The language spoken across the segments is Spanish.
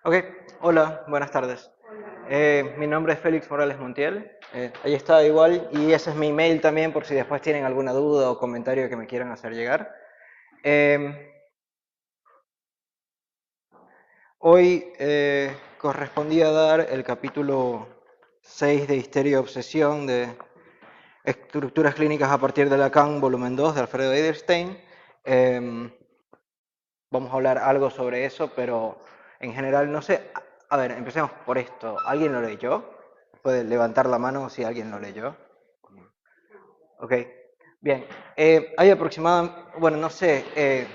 Ok, hola, buenas tardes. Mi nombre es Félix Morales Montiel. Ahí está igual y ese es mi email también por si después tienen alguna duda o comentario que me quieran hacer llegar. Eh, Hoy correspondía dar el capítulo 6 de Histeria y Obsesión de Estructuras Clínicas a partir de Lacan, volumen 2 de Alfredo Eiderstein. Eh, Vamos a hablar algo sobre eso, pero en general no sé. A ver, empecemos por esto. ¿Alguien lo leyó? Puede levantar la mano si alguien lo leyó. Ok, bien. Hay aproximadamente, bueno, no sé,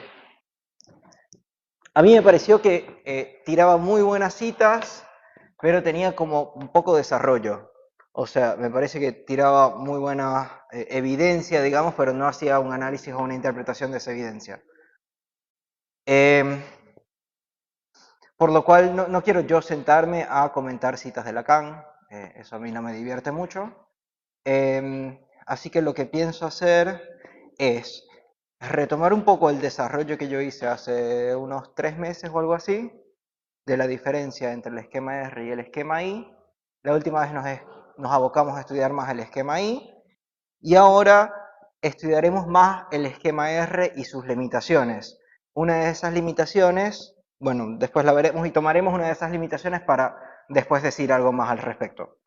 a mí me pareció que tiraba muy buenas citas, pero tenía como un poco de desarrollo. O sea, me parece que tiraba muy buena evidencia, digamos, pero no hacía un análisis o una interpretación de esa evidencia. Eh, Por lo cual no quiero yo sentarme a comentar citas de Lacan, eso a mí no me divierte mucho. Así que lo que pienso hacer es retomar un poco el desarrollo que yo hice hace unos 3 meses o algo así, de la diferencia entre el esquema R y el esquema I. La última vez nos abocamos a estudiar más el esquema I y ahora estudiaremos más el esquema R y sus limitaciones. Una de esas limitaciones, bueno, después la veremos y tomaremos una de esas limitaciones para después decir algo más al respecto.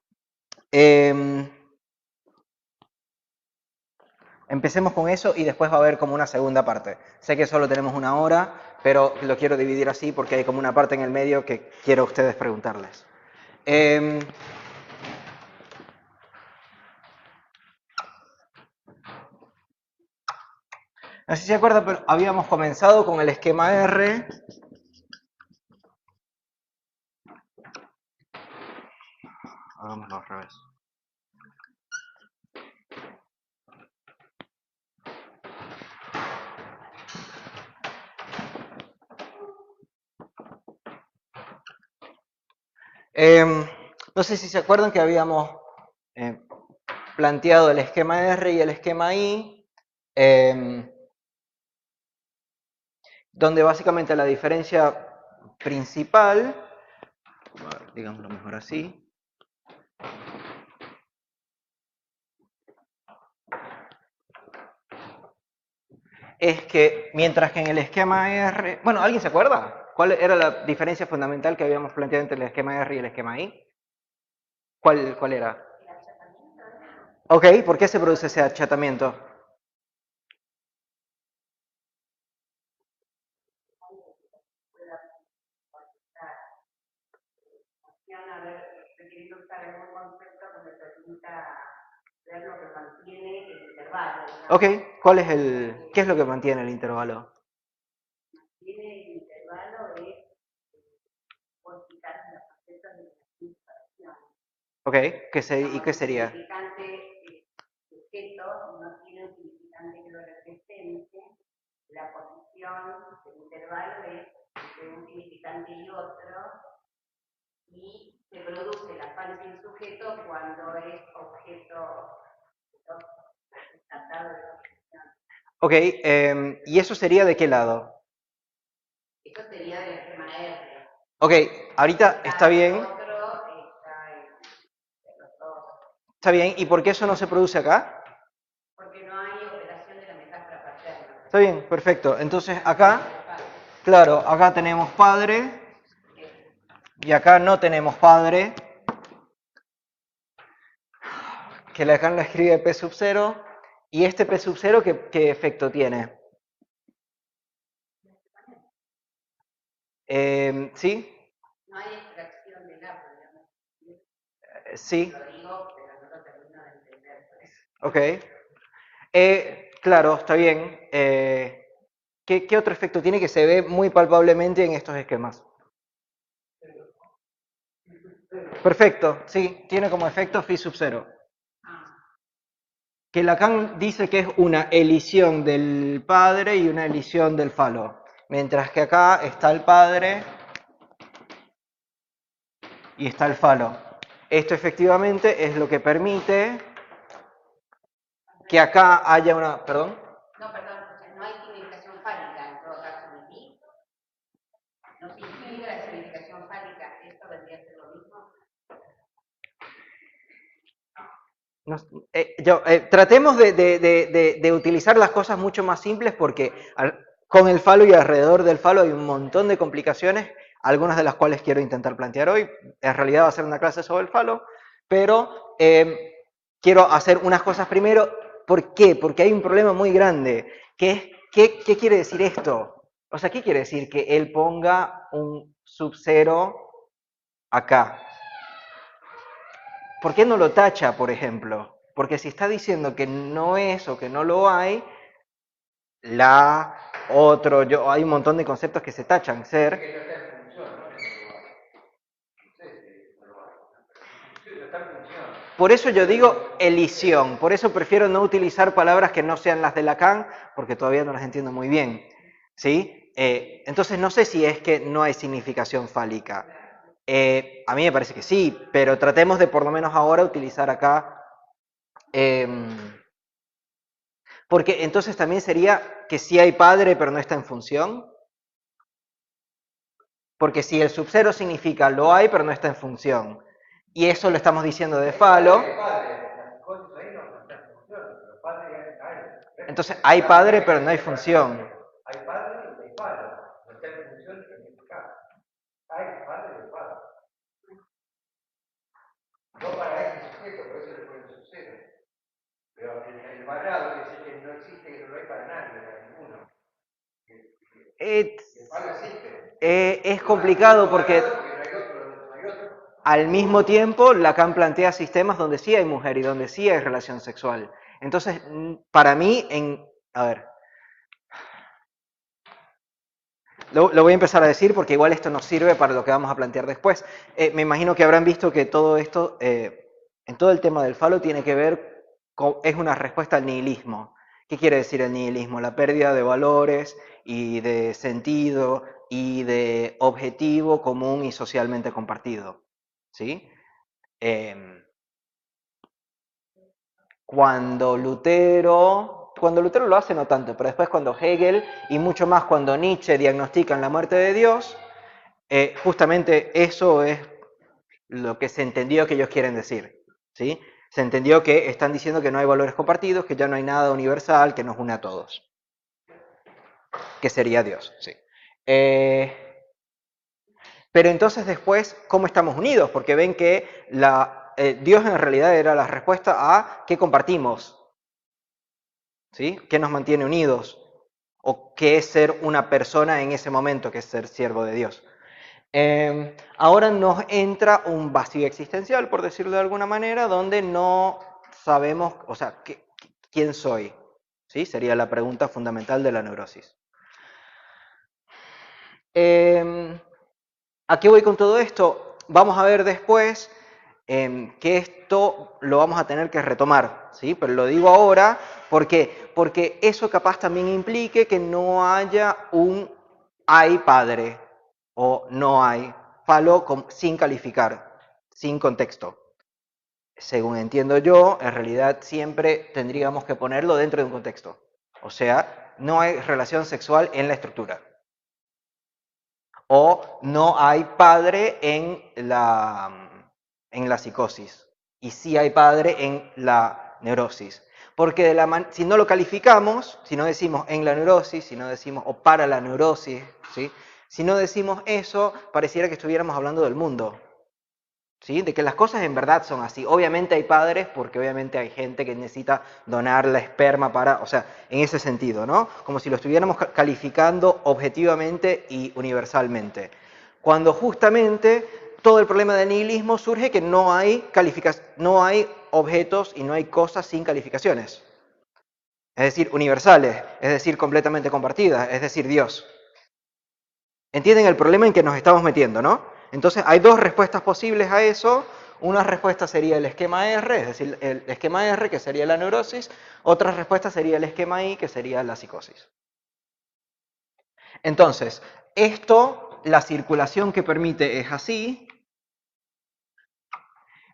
Empecemos con eso y después va a haber como una segunda parte. Sé que solo tenemos una hora, pero lo quiero dividir así porque hay como una parte en el medio que quiero a ustedes preguntarles. Eh, no sé si se acuerdan, pero habíamos comenzado con el esquema R. Hagámoslo al revés. No sé si se acuerdan que habíamos eh, planteado el esquema R y el esquema I, donde básicamente la diferencia principal, digámoslo mejor así, es que mientras que en el esquema R, bueno, ¿alguien se acuerda? ¿Cuál era la diferencia fundamental que habíamos planteado entre el esquema R y el esquema I? ¿Cuál era? Ok, ¿por qué se produce ese achatamiento? Ok, ¿qué es lo que mantiene el intervalo? Ok, ¿y qué sería? Ok, ¿y eso sería de qué lado? Ok, ahorita está bien, ¿y por qué eso no se produce acá? Está bien, perfecto. Entonces acá, claro, acá tenemos padre y acá no tenemos padre, que acá lo escribe P sub 0. ¿Y este P sub 0 qué efecto tiene? ¿Sí? Sí. Ok. Claro, está bien. ¿Qué otro efecto tiene que se ve muy palpablemente en estos esquemas? Perfecto, sí, tiene como efecto phi sub 0. Que Lacan dice que es una elisión del padre y una elisión del falo. Mientras que acá está el padre y está el falo. Esto efectivamente es lo que permite que acá haya una... ¿Perdón? significación fálica, ¿esto vendría a ser lo mismo? Tratemos de utilizar las cosas mucho más simples porque con el falo y alrededor del falo hay un montón de complicaciones, algunas de las cuales quiero intentar plantear hoy. En realidad va a ser una clase sobre el falo, pero quiero hacer unas cosas primero. ¿Por qué? Porque hay un problema muy grande, que es, ¿qué quiere decir esto? O sea, ¿qué quiere decir que él ponga un sub-0 acá? ¿Por qué no lo tacha, por ejemplo? Porque si está diciendo que no es o que no lo hay, hay un montón de conceptos que se tachan, ser. Por eso yo digo elisión, por eso prefiero no utilizar palabras que no sean las de Lacan, porque todavía no las entiendo muy bien, ¿sí? Entonces no sé si es que no hay significación fálica. A mí me parece que sí, pero tratemos de por lo menos ahora utilizar acá, porque entonces también sería que sí hay padre pero no está en función, porque si el sub-0 significa lo hay pero no está en función, y eso lo estamos diciendo de falo, entonces hay padre pero no hay función. Hay padre y hay padre. No está en función en este caso. Hay padre y hay padre. No para este sujeto, por eso le ponen sub-0. Pero el parado quiere decir que no existe, que no hay para nadie, para ninguno. El palo existe. Es complicado porque al mismo tiempo Lacan plantea sistemas donde sí hay mujer y donde sí hay relación sexual. Entonces, para mí, a ver, lo voy a empezar a decir porque igual esto nos sirve para lo que vamos a plantear después. Me imagino que habrán visto que todo esto, en todo el tema del falo, tiene que ver es una respuesta al nihilismo. ¿Qué quiere decir el nihilismo? La pérdida de valores y de sentido y de objetivo común y socialmente compartido. ¿Sí? Cuando Lutero lo hace no tanto, pero después cuando Hegel y mucho más cuando Nietzsche diagnostican la muerte de Dios, justamente eso es lo que se entendió que ellos quieren decir, ¿sí? Se entendió que están diciendo que no hay valores compartidos, que ya no hay nada universal que nos une a todos, que sería Dios, sí. Pero entonces después, ¿cómo estamos unidos? Porque ven que Dios en realidad era la respuesta a qué compartimos, ¿sí? ¿Qué nos mantiene unidos? ¿O qué es ser una persona en ese momento, que es ser siervo de Dios? Ahora nos entra un vacío existencial, por decirlo de alguna manera, donde no sabemos, o sea, ¿quién soy? ¿Sí? Sería la pregunta fundamental de la neurosis. ¿A qué voy con todo esto? Vamos a ver después que esto lo vamos a tener que retomar, ¿sí? Pero lo digo ahora, ¿por qué? Porque eso capaz también implique que no haya un hay padre o no hay falo sin calificar, sin contexto. Según entiendo yo, en realidad siempre tendríamos que ponerlo dentro de un contexto. O sea, no hay relación sexual en la estructura. O no hay padre en la psicosis. Y sí hay padre en la neurosis. Porque si no lo calificamos, si no decimos en la neurosis, si no decimos o para la neurosis, ¿sí? Si no decimos eso, pareciera que estuviéramos hablando del mundo. ¿Sí? De que las cosas en verdad son así. Obviamente hay padres, porque obviamente hay gente que necesita donar la esperma para, o sea, en ese sentido, ¿no? Como si lo estuviéramos calificando objetivamente y universalmente. Cuando justamente todo el problema del nihilismo surge que no hay objetos y no hay cosas sin calificaciones. Es decir, universales, es decir, completamente compartidas, es decir, Dios. ¿Entienden el problema en que nos estamos metiendo, no? Entonces hay dos respuestas posibles a eso. Una respuesta sería el esquema R, es decir, el esquema R, que sería la neurosis. Otra respuesta sería el esquema I, que sería la psicosis. Entonces, la circulación que permite es así,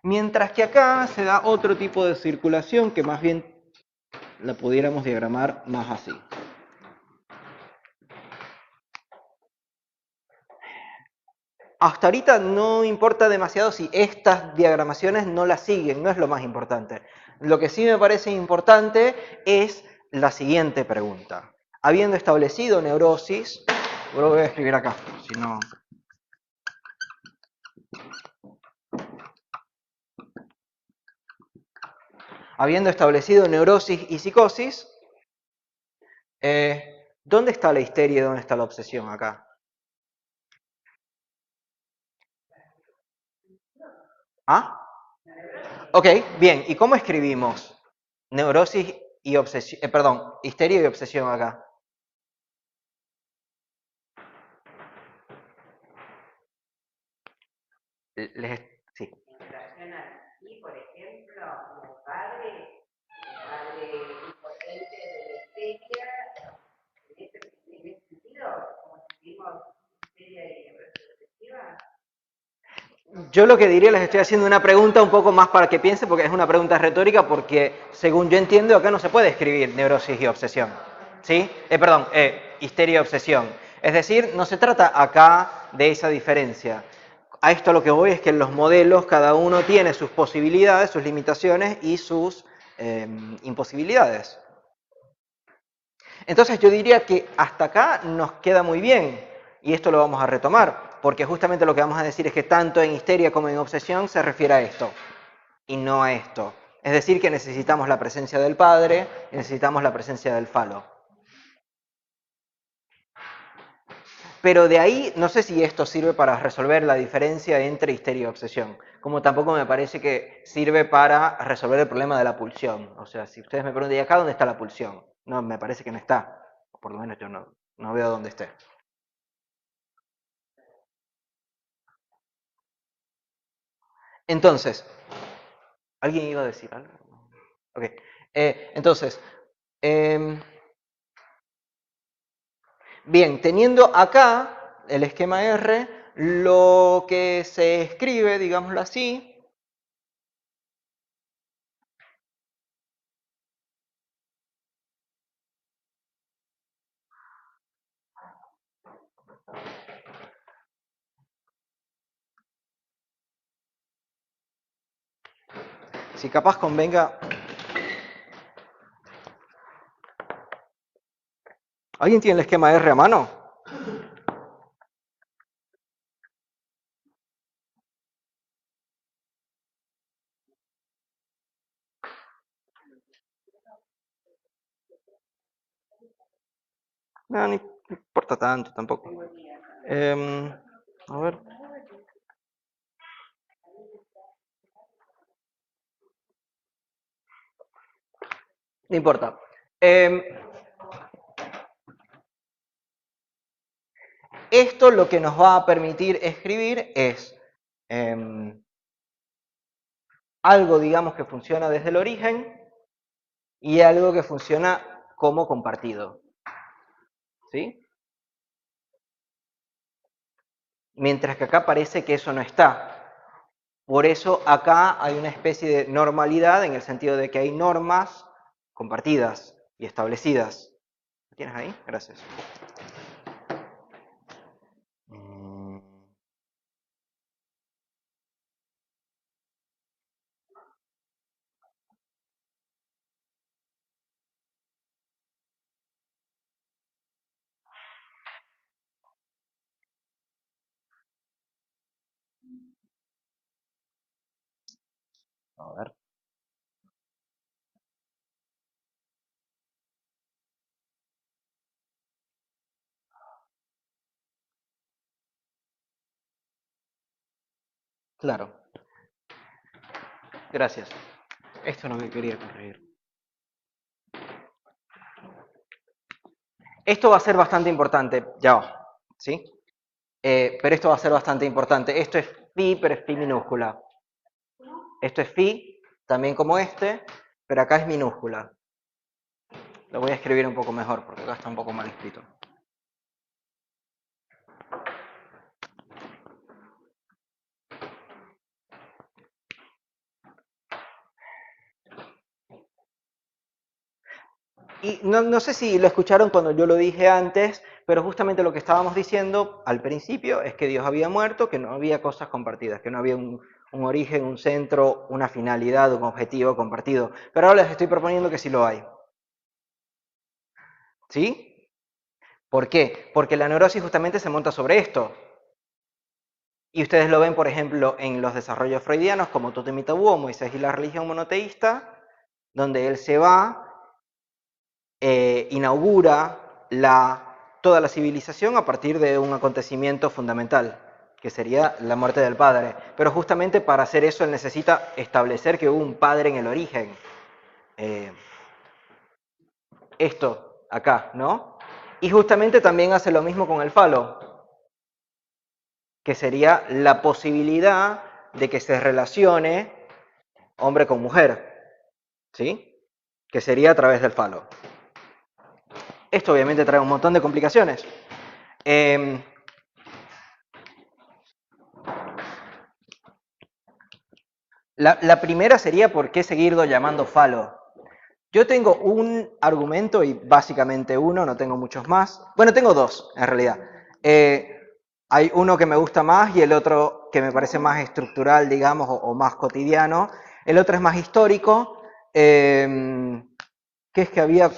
mientras que acá se da otro tipo de circulación que más bien la pudiéramos diagramar más así. hasta ahorita no importa demasiado si estas diagramaciones no las siguen, no es lo más importante. Lo que sí me parece importante es la siguiente pregunta. Habiendo establecido neurosis, lo voy a escribir acá, si no... Habiendo establecido neurosis y psicosis, ¿dónde está la histeria y dónde está la obsesión acá? ¿Ah? Ok, bien. ¿Y cómo escribimos neurosis y obsesión? Perdón, histeria y obsesión acá. Sí. En relación a ti, por ejemplo, como padre impotente de la histeria, en ese sentido, como sentimos histeria y obsesiva. Yo lo que diría, les estoy haciendo una pregunta un poco más para que piensen, porque es una pregunta retórica, porque según yo entiendo, acá no se puede escribir neurosis y obsesión. ¿Sí? Perdón, histeria y obsesión. Es decir, no se trata acá de esa diferencia. A esto lo que voy es que en los modelos cada uno tiene sus posibilidades, sus limitaciones y sus imposibilidades. Entonces yo diría que hasta acá nos queda muy bien, y esto lo vamos a retomar, porque justamente lo que vamos a decir es que tanto en histeria como en obsesión se refiere a esto, y no a esto. Es decir, que necesitamos la presencia del padre, y necesitamos la presencia del falo. Pero de ahí, no sé si esto sirve para resolver la diferencia entre histeria y obsesión, como tampoco me parece que sirve para resolver el problema de la pulsión. O sea, si ustedes me preguntan, ¿y acá dónde está la pulsión? No, me parece que no está. O por lo menos yo no veo dónde esté. Entonces, ¿alguien iba a decir algo? Ok. Entonces, em, bien, teniendo acá el esquema R, lo que se escribe, digámoslo así, si capaz convenga... ¿Alguien tiene el esquema R a mano? No, no importa tanto tampoco. A ver. No importa. Esto lo que nos va a permitir escribir es algo, digamos, que funciona desde el origen y algo que funciona como compartido. ¿Sí? Mientras que acá parece que eso no está. Por eso acá hay una especie de normalidad en el sentido de que hay normas compartidas y establecidas. ¿Lo tienes ahí? Gracias. A ver. Claro. Gracias. Esto es lo que quería corregir. Esto va a ser bastante importante, ya va, ¿sí? Pero esto va a ser bastante importante. Esto es phi, pero es phi minúscula. Esto es phi, también como este, pero acá es minúscula. Lo voy a escribir un poco mejor, porque acá está un poco mal escrito. Y no sé si lo escucharon cuando yo lo dije antes, pero justamente lo que estábamos diciendo al principio es que Dios había muerto, que no había cosas compartidas, que no había un origen, un centro, una finalidad, un objetivo compartido. Pero ahora les estoy proponiendo que sí lo hay. ¿Sí? ¿Por qué? Porque la neurosis justamente se monta sobre esto. Y ustedes lo ven, por ejemplo, en los desarrollos freudianos como Tótem y Tabú o Moisés y la religión monoteísta, donde él se va, inaugura toda la civilización a partir de un acontecimiento fundamental, que sería la muerte del padre. Pero justamente para hacer eso él necesita establecer que hubo un padre en el origen. Esto acá, ¿no? Y justamente también hace lo mismo con el falo, que sería la posibilidad de que se relacione hombre con mujer, ¿sí? Que sería a través del falo. Esto obviamente trae un montón de complicaciones. La primera sería ¿por qué seguirlo llamando falo? Yo tengo un argumento y básicamente uno, no tengo muchos más. Bueno, tengo dos en realidad. Hay uno que me gusta más y el otro que me parece más estructural, digamos, o más cotidiano. El otro es más histórico, que es que había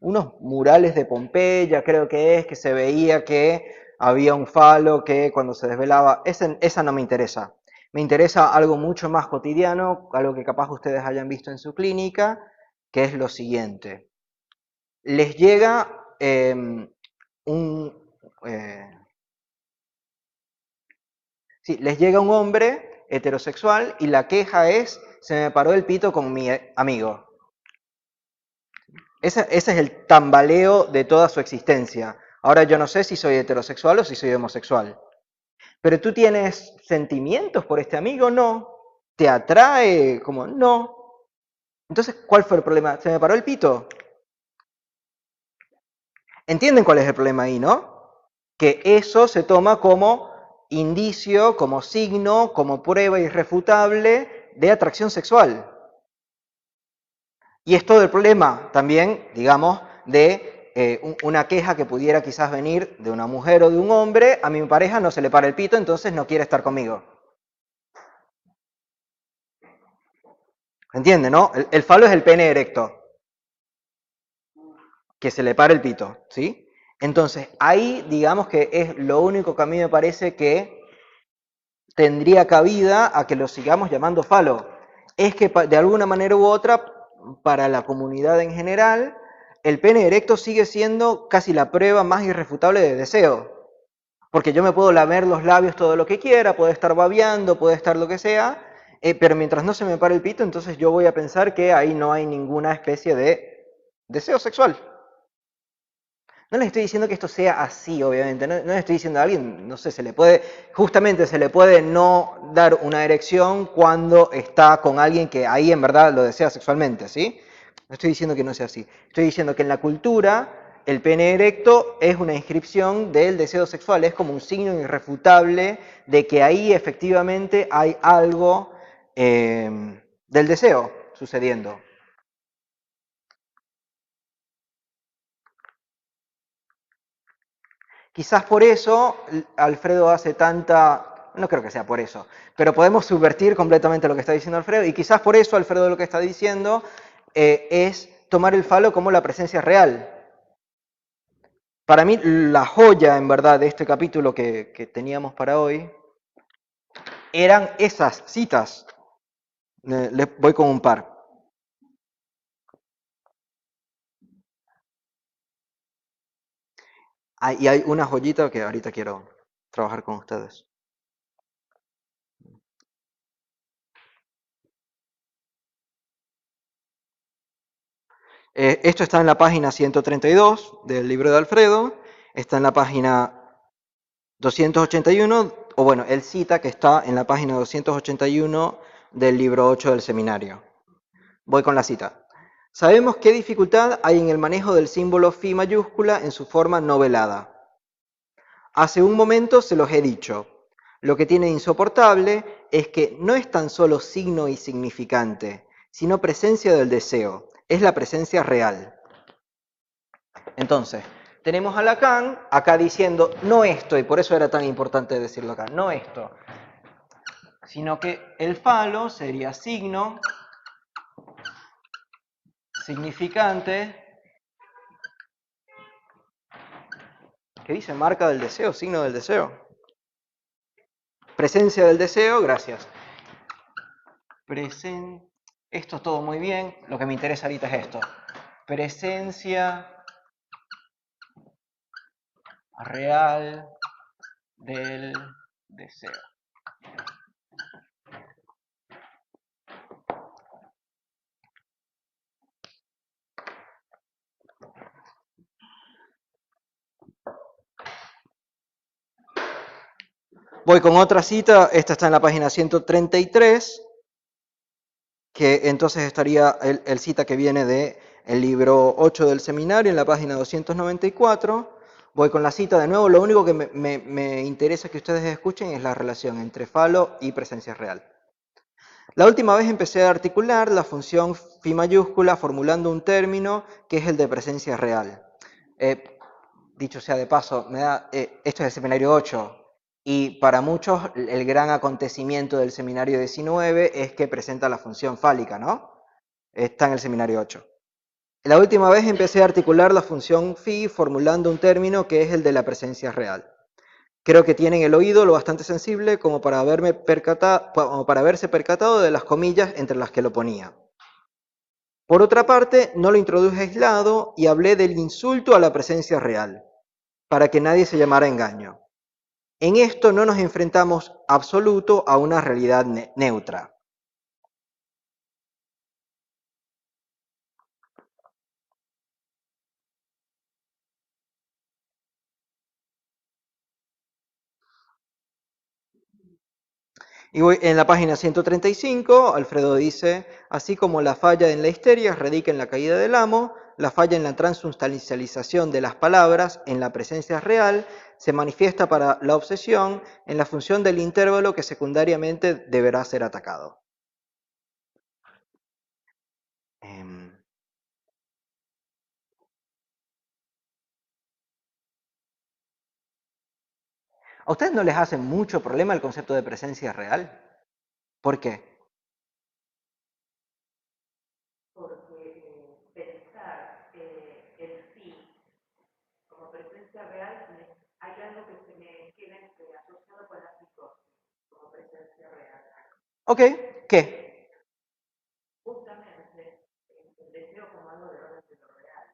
unos murales de Pompeya, creo que se veía que había un falo que cuando se desvelaba, esa no me interesa. Me interesa algo mucho más cotidiano, algo que capaz ustedes hayan visto en su clínica, que es lo siguiente. Les llega les llega un hombre heterosexual y la queja es, se me paró el pito con mi amigo. Ese es el tambaleo de toda su existencia. Ahora yo no sé si soy heterosexual o si soy homosexual. ¿Pero tú tienes sentimientos por este amigo? No. ¿Te atrae? Como no. Entonces, ¿cuál fue el problema? ¿Se me paró el pito? ¿Entienden cuál es el problema ahí, no? Que eso se toma como indicio, como signo, como prueba irrefutable de atracción sexual. Y es todo el problema también, digamos, de una queja que pudiera quizás venir de una mujer o de un hombre, a mi pareja no se le para el pito, entonces no quiere estar conmigo. ¿Entiende, no? El falo es el pene erecto, que se le para el pito, ¿sí? Entonces, ahí digamos que es lo único que a mí me parece que tendría cabida a que lo sigamos llamando falo. Es que de alguna manera u otra, para la comunidad en general, el pene erecto sigue siendo casi la prueba más irrefutable de deseo. Porque yo me puedo lamer los labios todo lo que quiera, puedo estar babeando, puede estar lo que sea, pero mientras no se me pare el pito, entonces yo voy a pensar que ahí no hay ninguna especie de deseo sexual. No les estoy diciendo que esto sea así, obviamente, no les estoy diciendo a alguien, no sé, justamente se le puede no dar una erección cuando está con alguien que ahí en verdad lo desea sexualmente, ¿sí? No estoy diciendo que no sea así. Estoy diciendo que en la cultura el pene erecto es una inscripción del deseo sexual, es como un signo irrefutable de que ahí efectivamente hay algo del deseo sucediendo. Quizás por eso Alfredo hace tanta, no creo que sea por eso, pero podemos subvertir completamente lo que está diciendo Alfredo y quizás por eso Alfredo lo que está diciendo es tomar el falo como la presencia real. Para mí la joya en verdad de este capítulo que teníamos para hoy eran esas citas. Les voy con un par. Y hay una joyita que ahorita quiero trabajar con ustedes. Esto está en la página 132 del libro de Alfredo, está en la página 281, o bueno, él cita que está en la página 281 del libro 8 del seminario. Voy con la cita. Sabemos qué dificultad hay en el manejo del símbolo Fi mayúscula en su forma no velada. Hace un momento se los he dicho. Lo que tiene insoportable es que no es tan solo signo y significante, sino presencia del deseo, es la presencia real. Entonces, tenemos a Lacan acá diciendo no esto, y por eso era tan importante decirlo acá, no esto, sino que el falo sería signo, significante, ¿qué dice? Marca del deseo, signo del deseo. Presencia del deseo, gracias. Esto es todo muy bien, lo que me interesa ahorita es esto. Presencia real del deseo. Voy con otra cita, esta está en la página 133, que entonces estaría el cita que viene del libro 8 del seminario, en la página 294. Voy con la cita de nuevo, lo único que me interesa que ustedes escuchen es la relación entre falo y presencia real. La última vez empecé a articular la función phi mayúscula formulando un término que es el de presencia real. Dicho sea de paso, esto es el seminario 8 y para muchos el gran acontecimiento del seminario 19 es que presenta la función fálica, ¿no? Está en el seminario 8. La última vez empecé a articular la función phi formulando un término que es el de la presencia real. Creo que tienen el oído lo bastante sensible como para haberse percatado de las comillas entre las que lo ponía. Por otra parte, no lo introduje aislado y hablé del insulto a la presencia real, para que nadie se llamara engaño. En esto no nos enfrentamos absoluto a una realidad neutra. Y voy en la página 135, Alfredo dice, así como la falla en la histeria radica en la caída del amo, la falla en la transustancialización de las palabras, en la presencia real, se manifiesta para la obsesión en la función del intervalo que secundariamente deberá ser atacado. ¿A ustedes no les hace mucho problema el concepto de presencia real? ¿Por qué? Porque pensar el sí como presencia real, hay algo que se me queda asociado con la psicosis como presencia real. Ok, ¿qué? Justamente el deseo como algo de orden de lo real.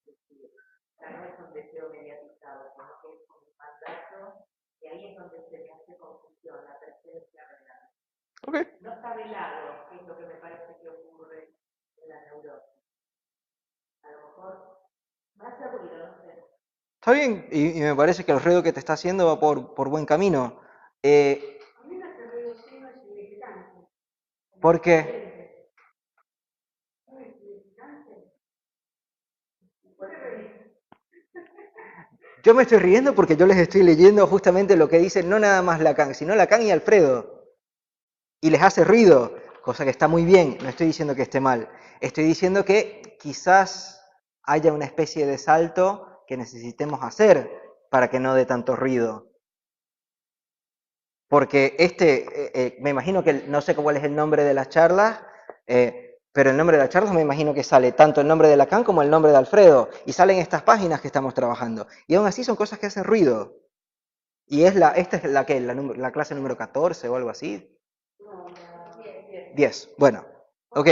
Es decir, ya no es un deseo mediatizado, sino que es como un mandato, y ahí es donde se me hace confusión, la presencia real. Okay. No está velado, que es lo que me parece que ocurre en la neurosis. A lo mejor más ruido, no sé. Está bien, y me parece que el ruido que te está haciendo va por buen camino. A mí me hace ruido sino es significante. ¿Por qué? Muy significante. Yo me estoy riendo porque yo les estoy leyendo justamente lo que dicen no nada más Lacan, sino Lacan y Alfredo. Y les hace ruido, cosa que está muy bien, no estoy diciendo que esté mal. Estoy diciendo que quizás haya una especie de salto que necesitemos hacer para que no dé tanto ruido. Porque me imagino que, no sé cuál es el nombre de las charlas, pero el nombre de las charlas me imagino que sale tanto el nombre de Lacan como el nombre de Alfredo, y salen estas páginas que estamos trabajando. Y aún así son cosas que hacen ruido. Y esta es la clase número 14 o algo así. No, 10. 10, bueno, ok.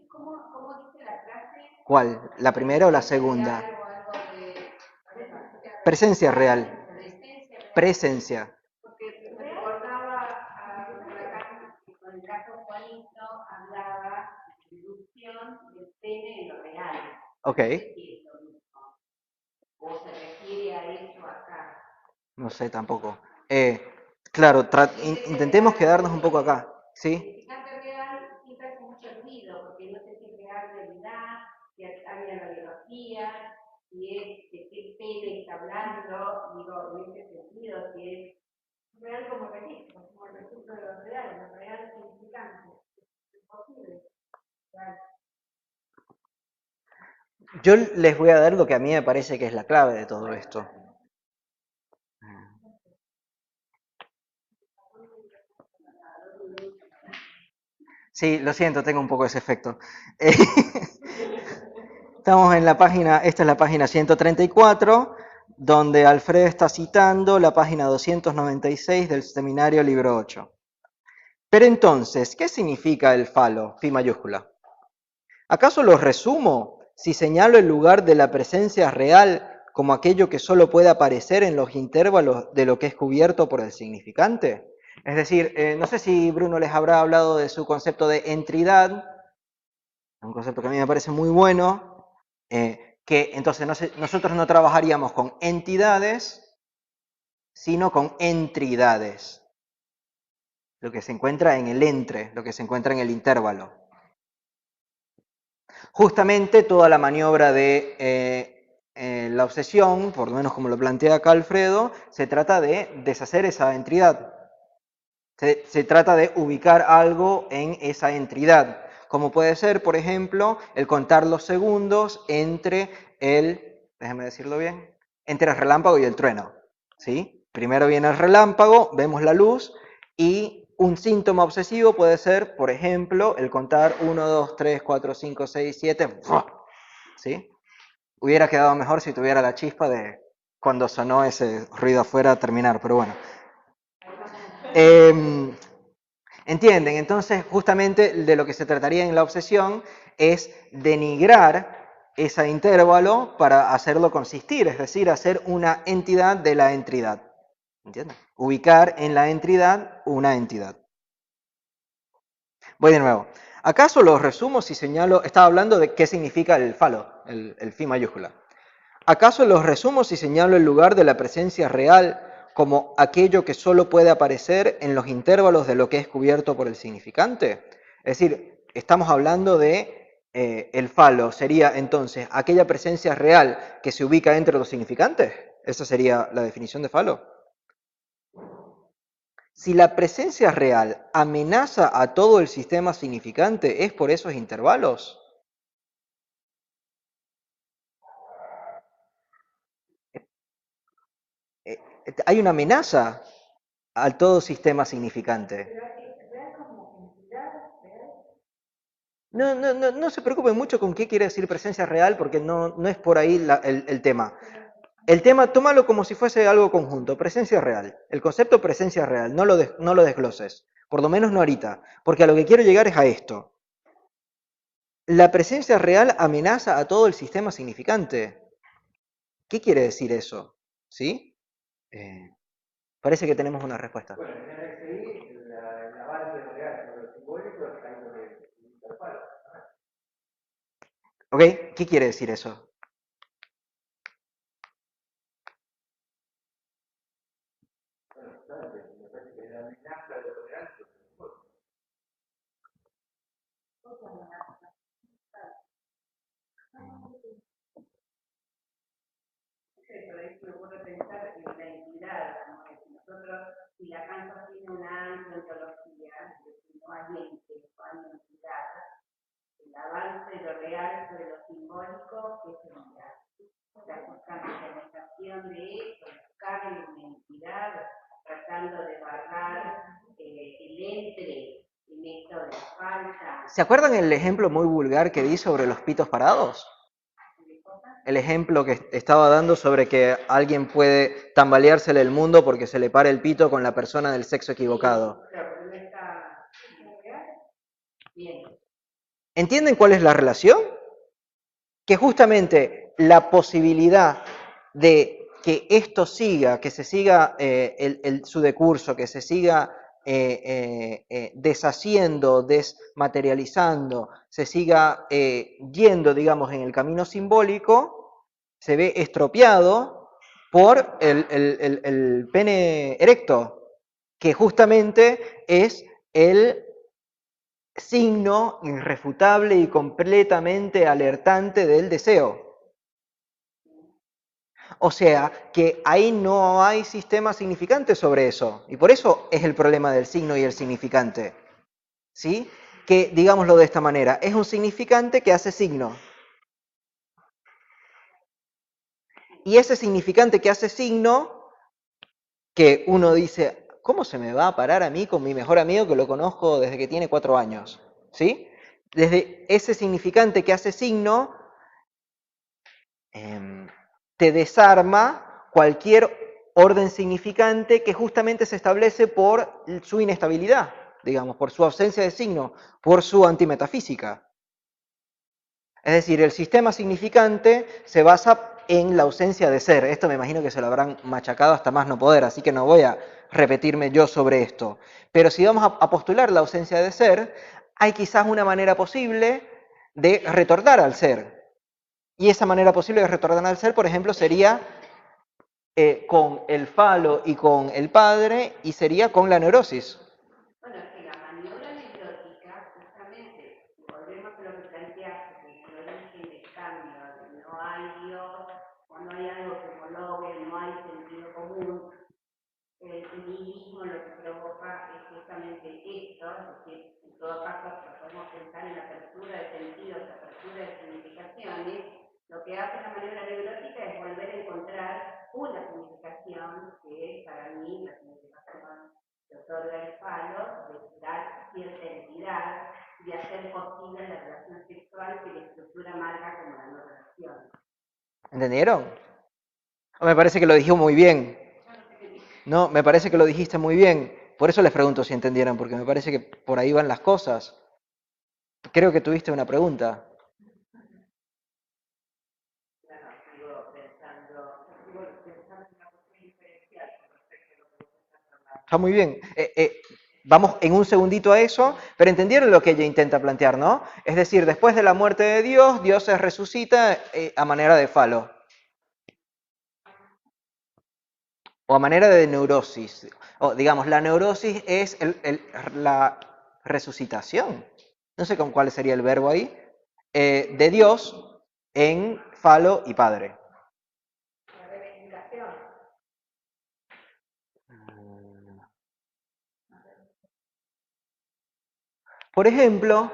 ¿Cómo dice la clase? ¿Cuál? ¿La primera o la segunda? Presencia real. Presencia. Porque me recordaba a Lacan que con el caso Juanito hablaba de inducción del pene en lo real. Ok. No sé si es lo mismo. O se refiere a eso acá. No sé tampoco. Claro, intentemos quedarnos un poco acá, ¿sí? El significante real siempre hace mucho ruido, porque no sé si es real de verdad, si hay la biología, si es de qué pene está hablando, digo, en ese sentido, si es real como registro, como el registro de lo real significante. Es posible. Real. Yo les voy a dar lo que a mí me parece que es la clave de todo esto. Sí, lo siento, tengo un poco ese efecto. Estamos en la página, esta es la página 134, donde Alfredo está citando la página 296 del seminario libro 8. Pero entonces, ¿qué significa el falo, fi mayúscula? ¿Acaso lo resumo si señalo el lugar de la presencia real como aquello que solo puede aparecer en los intervalos de lo que es cubierto por el significante? Es decir, no sé si Bruno les habrá hablado de su concepto de entidad, un concepto que a mí me parece muy bueno, que entonces nosotros no trabajaríamos con entidades, sino con entridades, lo que se encuentra en el entre, lo que se encuentra en el intervalo. Justamente toda la maniobra de la obsesión, por lo menos como lo plantea acá Alfredo, se trata de deshacer esa entidad. Se trata de ubicar algo en esa entidad, como puede ser, por ejemplo, el contar los segundos entre déjame decirlo bien, entre el relámpago y el trueno, ¿sí? Primero viene el relámpago, vemos la luz, y un síntoma obsesivo puede ser, por ejemplo, el contar 1, 2, 3, 4, 5, 6, 7, ¿sí? Hubiera quedado mejor si tuviera la chispa de cuando sonó ese ruido afuera terminar, pero bueno. ¿Entienden? Entonces, justamente de lo que se trataría en la obsesión es denigrar ese intervalo para hacerlo consistir, es decir, hacer una entidad de la entidad. ¿Entienden? Ubicar en la entidad una entidad. Voy de nuevo. ¿Acaso lo resumo si señalo, estaba hablando de qué significa el falo, el fi mayúscula? ¿Acaso los resumo si señalo el lugar de la presencia real como aquello que solo puede aparecer en los intervalos de lo que es cubierto por el significante? Es decir, estamos hablando de el falo, sería entonces aquella presencia real que se ubica entre los significantes. Esa sería la definición de falo. Si la presencia real amenaza a todo el sistema significante, ¿es por esos intervalos? Hay una amenaza al todo sistema significante. No se preocupen mucho con qué quiere decir presencia real, porque no es por ahí el tema. El tema, tómalo como si fuese algo conjunto, presencia real. El concepto presencia real, no lo desgloses. Por lo menos no ahorita, porque a lo que quiero llegar es a esto. La presencia real amenaza a todo el sistema significante. ¿Qué quiere decir eso? ¿Sí? Parece que tenemos una respuesta. Bueno, en el RSI, la base real sobre lo simbólico es algo de intervalo. ¿Ok? ¿Qué quiere decir eso? Bueno, claro, me parece que la amenaza de lo real es lo simbólico. Por ahí me ocurre pensar en la entidad, como que si nosotros, si la Kant tiene una amplia ontología, si no hay ente, no hay entidad, el avance de lo real sobre lo simbólico, ¿qué sería? La conceptualización de eso, buscar en una entidad, tratando de barrar el entre en esto de la falta. ¿Se acuerdan el ejemplo muy vulgar que di sobre los pitos parados? El ejemplo que estaba dando sobre que alguien puede tambaleársele el mundo porque se le para el pito con la persona del sexo equivocado. ¿Entienden cuál es la relación? Que justamente la posibilidad de que esto siga, que se siga su decurso, que se siga deshaciendo, desmaterializando, se siga yendo, digamos, en el camino simbólico, se ve estropeado por el pene erecto, que justamente es el signo irrefutable y completamente alertante del deseo. O sea, que ahí no hay sistema significante sobre eso. Y por eso es el problema del signo y el significante. ¿Sí? Que, digámoslo de esta manera, es un significante que hace signo. Y ese significante que hace signo, que uno dice, ¿cómo se me va a parar a mí con mi mejor amigo que lo conozco desde que tiene 4 años? ¿Sí? Desde ese significante que hace signo, te desarma cualquier orden significante que justamente se establece por su inestabilidad, digamos, por su ausencia de signo, por su antimetafísica. Es decir, el sistema significante se basa en la ausencia de ser. Esto me imagino que se lo habrán machacado hasta más no poder, así que no voy a repetirme yo sobre esto. Pero si vamos a postular la ausencia de ser, hay quizás una manera posible de retornar al ser. Y esa manera posible de retornar al ser, por ejemplo, sería con el falo y con el padre, y sería con la neurosis. Bueno, es que la maniobra neurótica, justamente, volvemos a lo que planteaste, que el origen del cambio, de no hay Dios, o no hay algo que homologue, no hay sentido común, el nihilismo lo que provoca es justamente esto, es decir, en todo caso lo podemos pensar en la apertura de sentidos, la apertura de significaciones, lo que hace la maniobra neurótica es volver a encontrar una significación que para mí la significación que otorga el falo, de dar cierta entidad y hacer posible la relación sexual que la estructura marca como la no relación. ¿Entendieron? Me parece que lo dijiste muy bien. No, me parece que lo dijiste muy bien. Por eso les pregunto si entendieron, porque me parece que por ahí van las cosas. Creo que tuviste una pregunta. Está muy bien. Vamos en un segundito a eso, pero entendieron lo que ella intenta plantear, ¿no? Es decir, después de la muerte de Dios, Dios se resucita a manera de falo. O a manera de neurosis. O digamos, la neurosis es la resucitación. No sé con cuál sería el verbo ahí. De Dios en falo y padre. La reivindicación. Por ejemplo,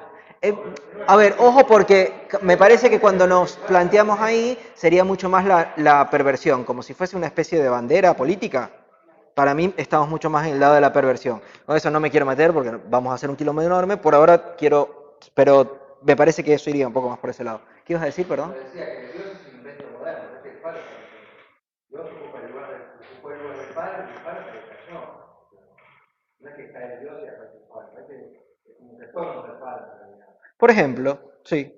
a ver, ojo porque me parece que cuando nos planteamos ahí sería mucho más la perversión, como si fuese una especie de bandera política. Para mí estamos mucho más en el lado de la perversión. Con eso no me quiero meter porque vamos a hacer un kilómetro enorme. Por ahora quiero, pero me parece que eso iría un poco más por ese lado. ¿Qué ibas a decir, perdón? Yo decía que Dios es un invento moderno, no es que el padre. Dios ocupó el lugar del padre y el padre se descansó. No es que cae Dios y aparece el padre, es un retorno del padre en realidad. Por ejemplo, sí,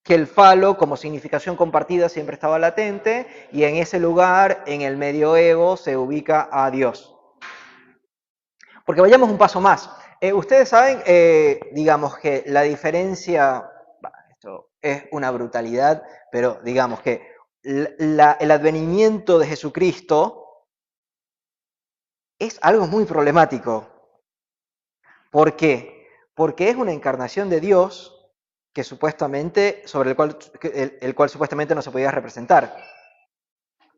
que el falo como significación compartida siempre estaba latente y en ese lugar, en el medioevo, se ubica a Dios. Porque vayamos un paso más. Ustedes saben, digamos que la diferencia, esto es una brutalidad, pero digamos que el advenimiento de Jesucristo es algo muy problemático. ¿Por qué? Porque es una encarnación de Dios que supuestamente, sobre el cual supuestamente no se podía representar.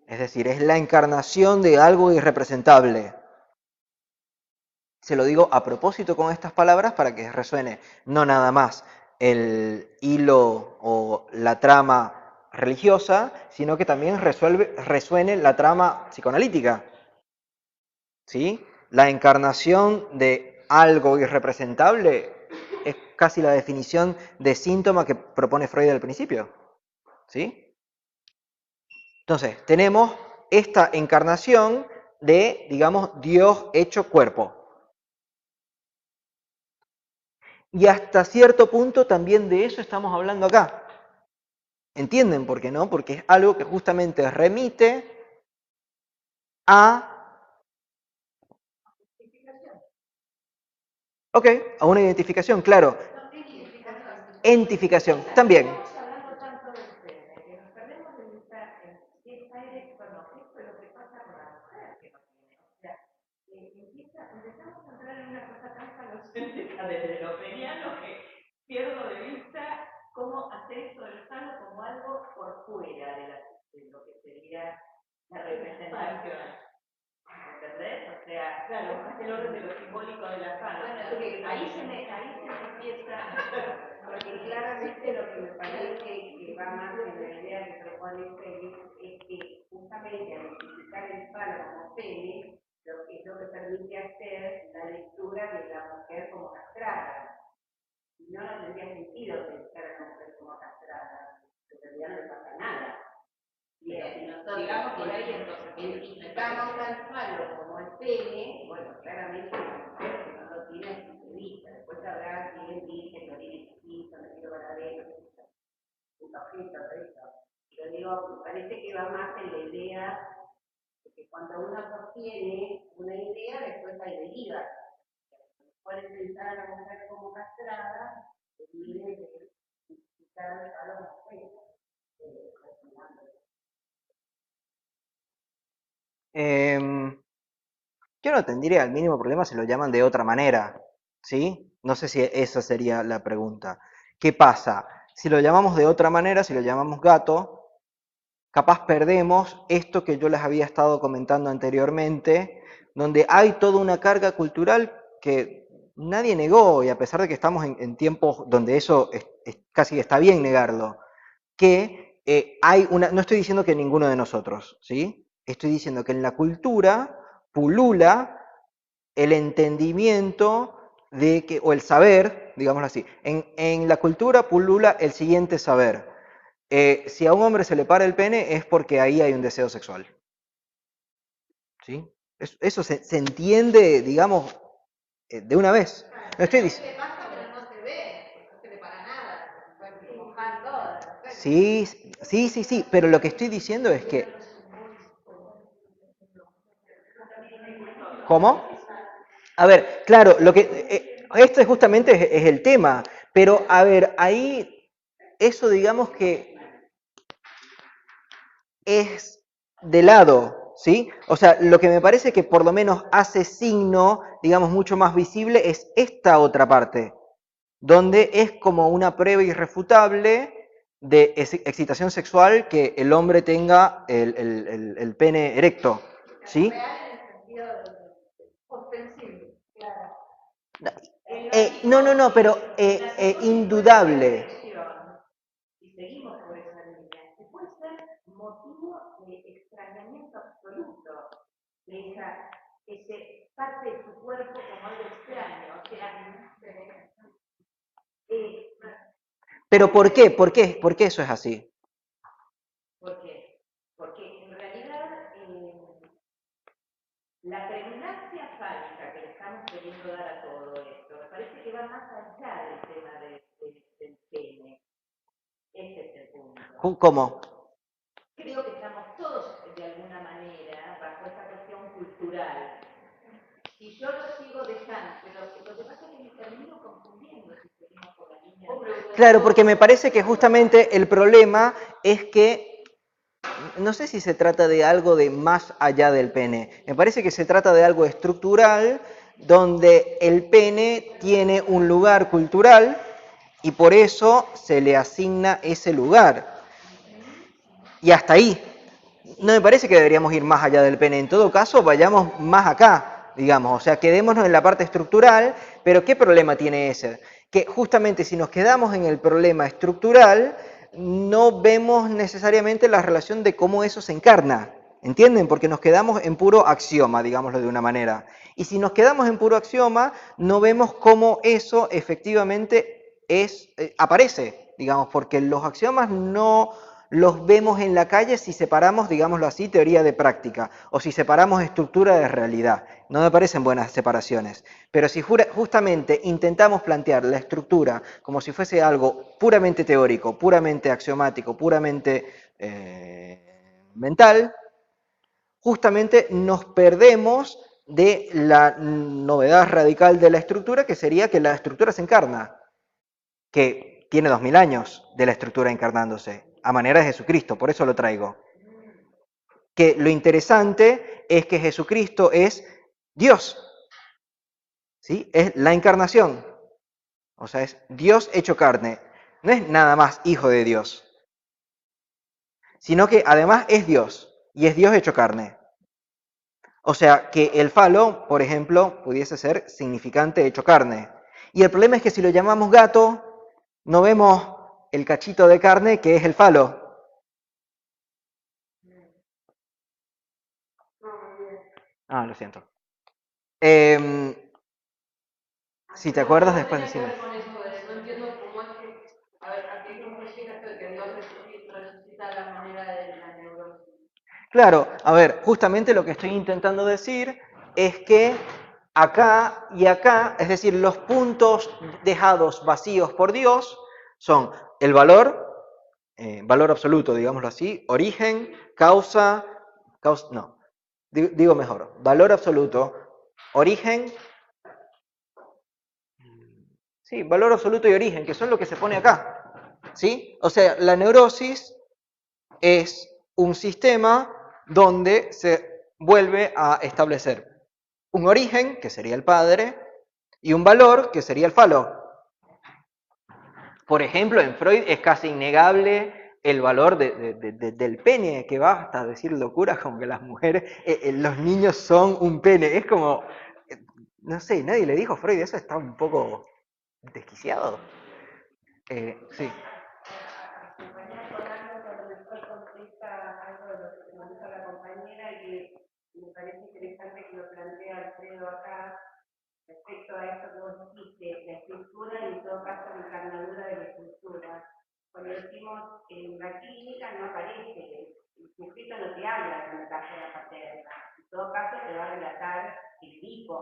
Es decir, es la encarnación de algo irrepresentable. Se lo digo a propósito con estas palabras para que resuene no nada más el hilo o la trama religiosa, sino que también resuene la trama psicoanalítica. ¿Sí? La encarnación de algo irrepresentable es casi la definición de síntoma que propone Freud al principio. ¿Sí? Entonces, tenemos esta encarnación de, digamos, Dios hecho cuerpo. Y hasta cierto punto también de eso estamos hablando acá. ¿Entienden por qué no? Porque es algo que justamente remite a... Ok, a una identificación, claro. Entificación, también. Estamos hablando tanto del ser, que nos perdemos de vista en qué está esto, no, esto es lo que pasa con la mujer que no tiene. O sea, empezamos a entrar en una cosa tan falocéntrica desde lo peniano que pierdo de vista cómo hacer esto del sano como algo por fuera de lo que sería la representación. ¿Entendés? O sea, claro, es el orden de lo simbólico de la sala. Bueno, porque ahí se me empieza, porque claramente lo que me parece que va más en la idea que propone Félix es que justamente al identificar el falo como pene, lo que es lo que permite hacer la lectura de la mujer como castrada. Si no, no tendría sentido pensar a la mujer como castrada, en realidad no le pasa nada. Bien, si nosotros digamos por ahí, entonces identificamos al falo como el pene, bueno, claramente la mujer que no lo tiene es vista. Después habrá quien dice que lo tiene chiquito, no quiero para adentro, un objeto de eso. Pero digo, me parece que va más en la idea de que cuando uno sostiene una idea, después hay derivas. Pueden pensar a la mujer como castrada, que viene de identificar al falo como pene. Yo no tendría el mínimo problema si lo llaman de otra manera, ¿sí? No sé si esa sería la pregunta. ¿Qué pasa? Si lo llamamos de otra manera, si lo llamamos gato, capaz perdemos esto que yo les había estado comentando anteriormente, donde hay toda una carga cultural que nadie negó, y a pesar de que estamos en tiempos donde eso casi está bien negarlo, que hay una, no estoy diciendo que ninguno de nosotros, ¿sí? Estoy diciendo que en la cultura pulula el entendimiento de que, o el saber, digámoslo así, en la cultura pulula el siguiente saber. Si a un hombre se le para el pene es porque ahí hay un deseo sexual. ¿Sí? Eso se entiende, digamos, de una vez. No estoy diciendo. Sí, sí, sí, sí, pero lo que estoy diciendo es que... ¿Cómo? A ver, claro, lo que este justamente es el tema, pero a ver, ahí eso digamos que es de lado, ¿sí? O sea, lo que me parece que por lo menos hace signo, digamos, mucho más visible es esta otra parte, donde es como una prueba irrefutable de excitación sexual que el hombre tenga el pene erecto, ¿sí? No, pero indudable. Si seguimos por esa línea, que puede ser motivo de extrañamiento absoluto de ese parte de tu cuerpo como algo extraño. O sea, pero ¿por qué? ¿Por qué? ¿Por qué eso es así? ¿Por qué? Porque en realidad la predominancia fálica que le estamos queriendo dar a todo esto, me parece que va más allá del tema del pene. Ese es el punto. ¿Cómo? Creo que estamos todos, de alguna manera, bajo esta cuestión cultural. Si yo lo sigo dejando, pero lo que pasa es que me termino confundiendo si seguimos por la línea. Claro, porque me parece que justamente el problema es que no sé si se trata de algo de más allá del pene. Me parece que se trata de algo estructural donde el pene tiene un lugar cultural y por eso se le asigna ese lugar. Y hasta ahí. No me parece que deberíamos ir más allá del pene. En todo caso, vayamos más acá, digamos. O sea, quedémonos en la parte estructural, pero ¿qué problema tiene ese? Que justamente si nos quedamos en el problema estructural, no vemos necesariamente la relación de cómo eso se encarna. ¿Entienden? Porque nos quedamos en puro axioma, digámoslo de una manera. Y si nos quedamos en puro axioma, no vemos cómo eso efectivamente aparece, digamos, porque los axiomas no los vemos en la calle si separamos, digámoslo así, teoría de práctica, o si separamos estructura de realidad. No me parecen buenas separaciones. Pero si justamente intentamos plantear la estructura como si fuese algo puramente teórico, puramente axiomático, puramente mental, justamente nos perdemos de la novedad radical de la estructura, que sería que la estructura se encarna, que tiene 2000 años de la estructura encarnándose, a manera de Jesucristo, por eso lo traigo. Que lo interesante es que Jesucristo es Dios, ¿sí? Es la encarnación, o sea, es Dios hecho carne, no es nada más hijo de Dios, sino que además es Dios, y es Dios hecho carne. O sea, que el falo, por ejemplo, pudiese ser significante hecho carne. Y el problema es que si lo llamamos gato, no vemos el cachito de carne que es el falo. Ah, lo siento. Em, si te acuerdas, después decime. No entiendo cómo es que, a ver, a qué conclusión llegaste de que Dios resucita la manera de la neurosis. Claro, a ver, justamente lo que estoy intentando decir es que acá y acá, es decir, los puntos dejados vacíos por Dios son el valor absoluto, digámoslo así, origen, no, digo mejor, valor absoluto, origen, sí, valor absoluto y origen, que son lo que se pone acá, ¿sí? O sea, la neurosis es un sistema donde se vuelve a establecer un origen, que sería el padre, y un valor, que sería el falo. Por ejemplo, en Freud es casi innegable el valor del pene, que va hasta decir locuras como que las mujeres, los niños son un pene. Es como, no sé, nadie le dijo a Freud, eso está un poco desquiciado. Sí. Acompañar con algo que a lo mejor contesta algo de lo que comentó la compañera y que me parece interesante que lo plantea Alfredo acá respecto a esto que vos dijiste, la escritura y en todo caso la encarnadura de la escritura. Cuando decimos en la clínica no aparece, el sujeto no te habla de la casa paterna, en todo caso te va a relatar el hijo,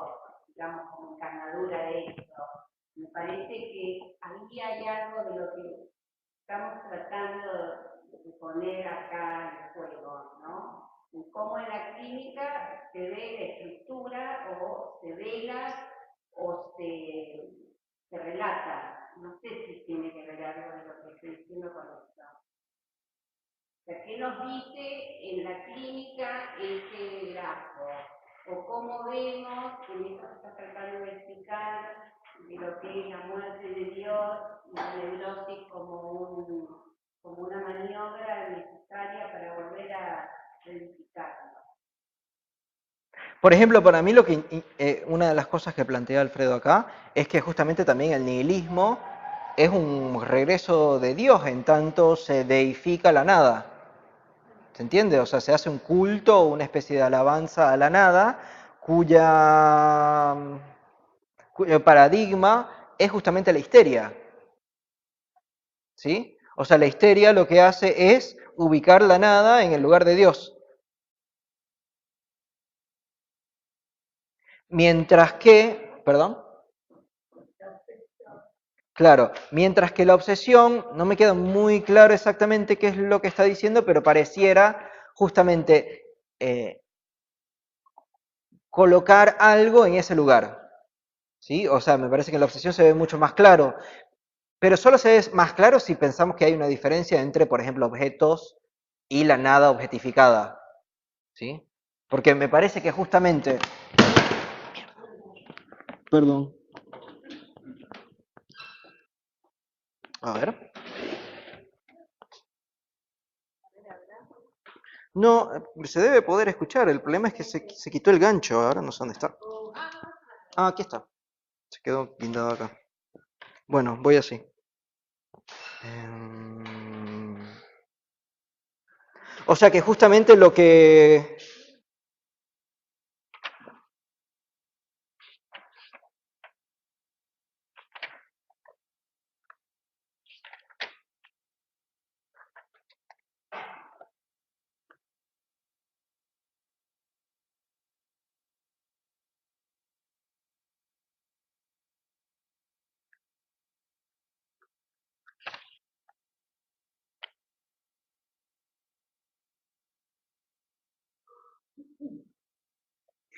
digamos, como encarnadura de esto. Me parece que ahí hay algo de lo que estamos tratando de poner acá en juego, ¿no? En cómo en la clínica se ve la estructura o se vela o se relata. No sé si tiene que ver algo de lo que estoy diciendo con esto. O sea, ¿qué nos dice en la clínica este grafo? O cómo vemos, en esto se está tratando de explicar, de lo que es la muerte de Dios y la neurosis como una maniobra necesaria para volver a verificarlo. Por ejemplo, para mí una de las cosas que plantea Alfredo acá es que justamente también el nihilismo es un regreso de Dios en tanto se deifica la nada. ¿Se entiende? O sea, se hace un culto, una especie de alabanza a la nada, cuyo paradigma es justamente la histeria. ¿Sí? O sea, la histeria lo que hace es ubicar la nada en el lugar de Dios. Mientras que, perdón. Claro, mientras que la obsesión, no me queda muy claro exactamente qué es lo que está diciendo, pero pareciera justamente colocar algo en ese lugar. ¿Sí? O sea, me parece que en la obsesión se ve mucho más claro, pero solo se ve más claro si pensamos que hay una diferencia entre, por ejemplo, objetos y la nada objetificada. ¿Sí? Porque me parece que justamente... Perdón. A ver. No, se debe poder escuchar. El problema es que se quitó el gancho. Ahora no sé dónde está. Ah, aquí está. Se quedó guindado acá. Bueno, voy así. O sea que justamente lo que...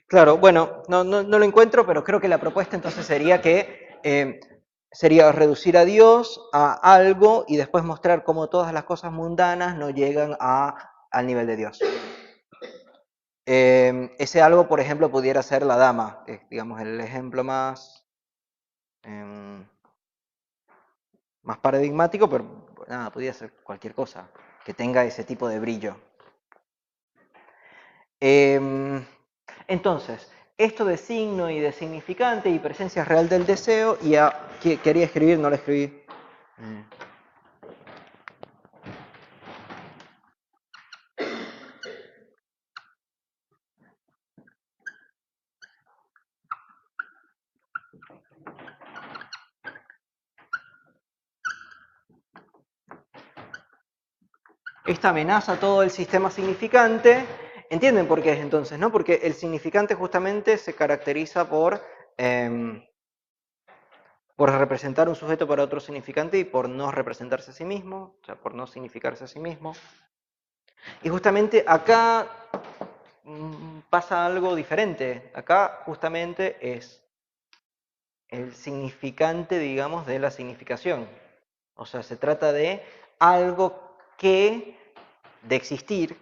Claro, bueno, no lo encuentro, pero creo que la propuesta entonces sería que sería reducir a Dios a algo y después mostrar cómo todas las cosas mundanas no llegan al nivel de Dios. Ese algo, por ejemplo, pudiera ser la dama, que es, digamos, el ejemplo em, más paradigmático, pero nada, podría ser cualquier cosa que tenga ese tipo de brillo. Entonces, esto de signo y de significante y presencia real del deseo, y quería escribir, no lo escribí. Esta amenaza todo el sistema significante. ¿Entienden por qué es entonces? ¿No? Porque el significante justamente se caracteriza por representar un sujeto para otro significante y por no representarse a sí mismo, o sea, por no significarse a sí mismo. Y justamente acá pasa algo diferente. Acá justamente es el significante, digamos, de la significación. O sea, se trata de algo que, de existir,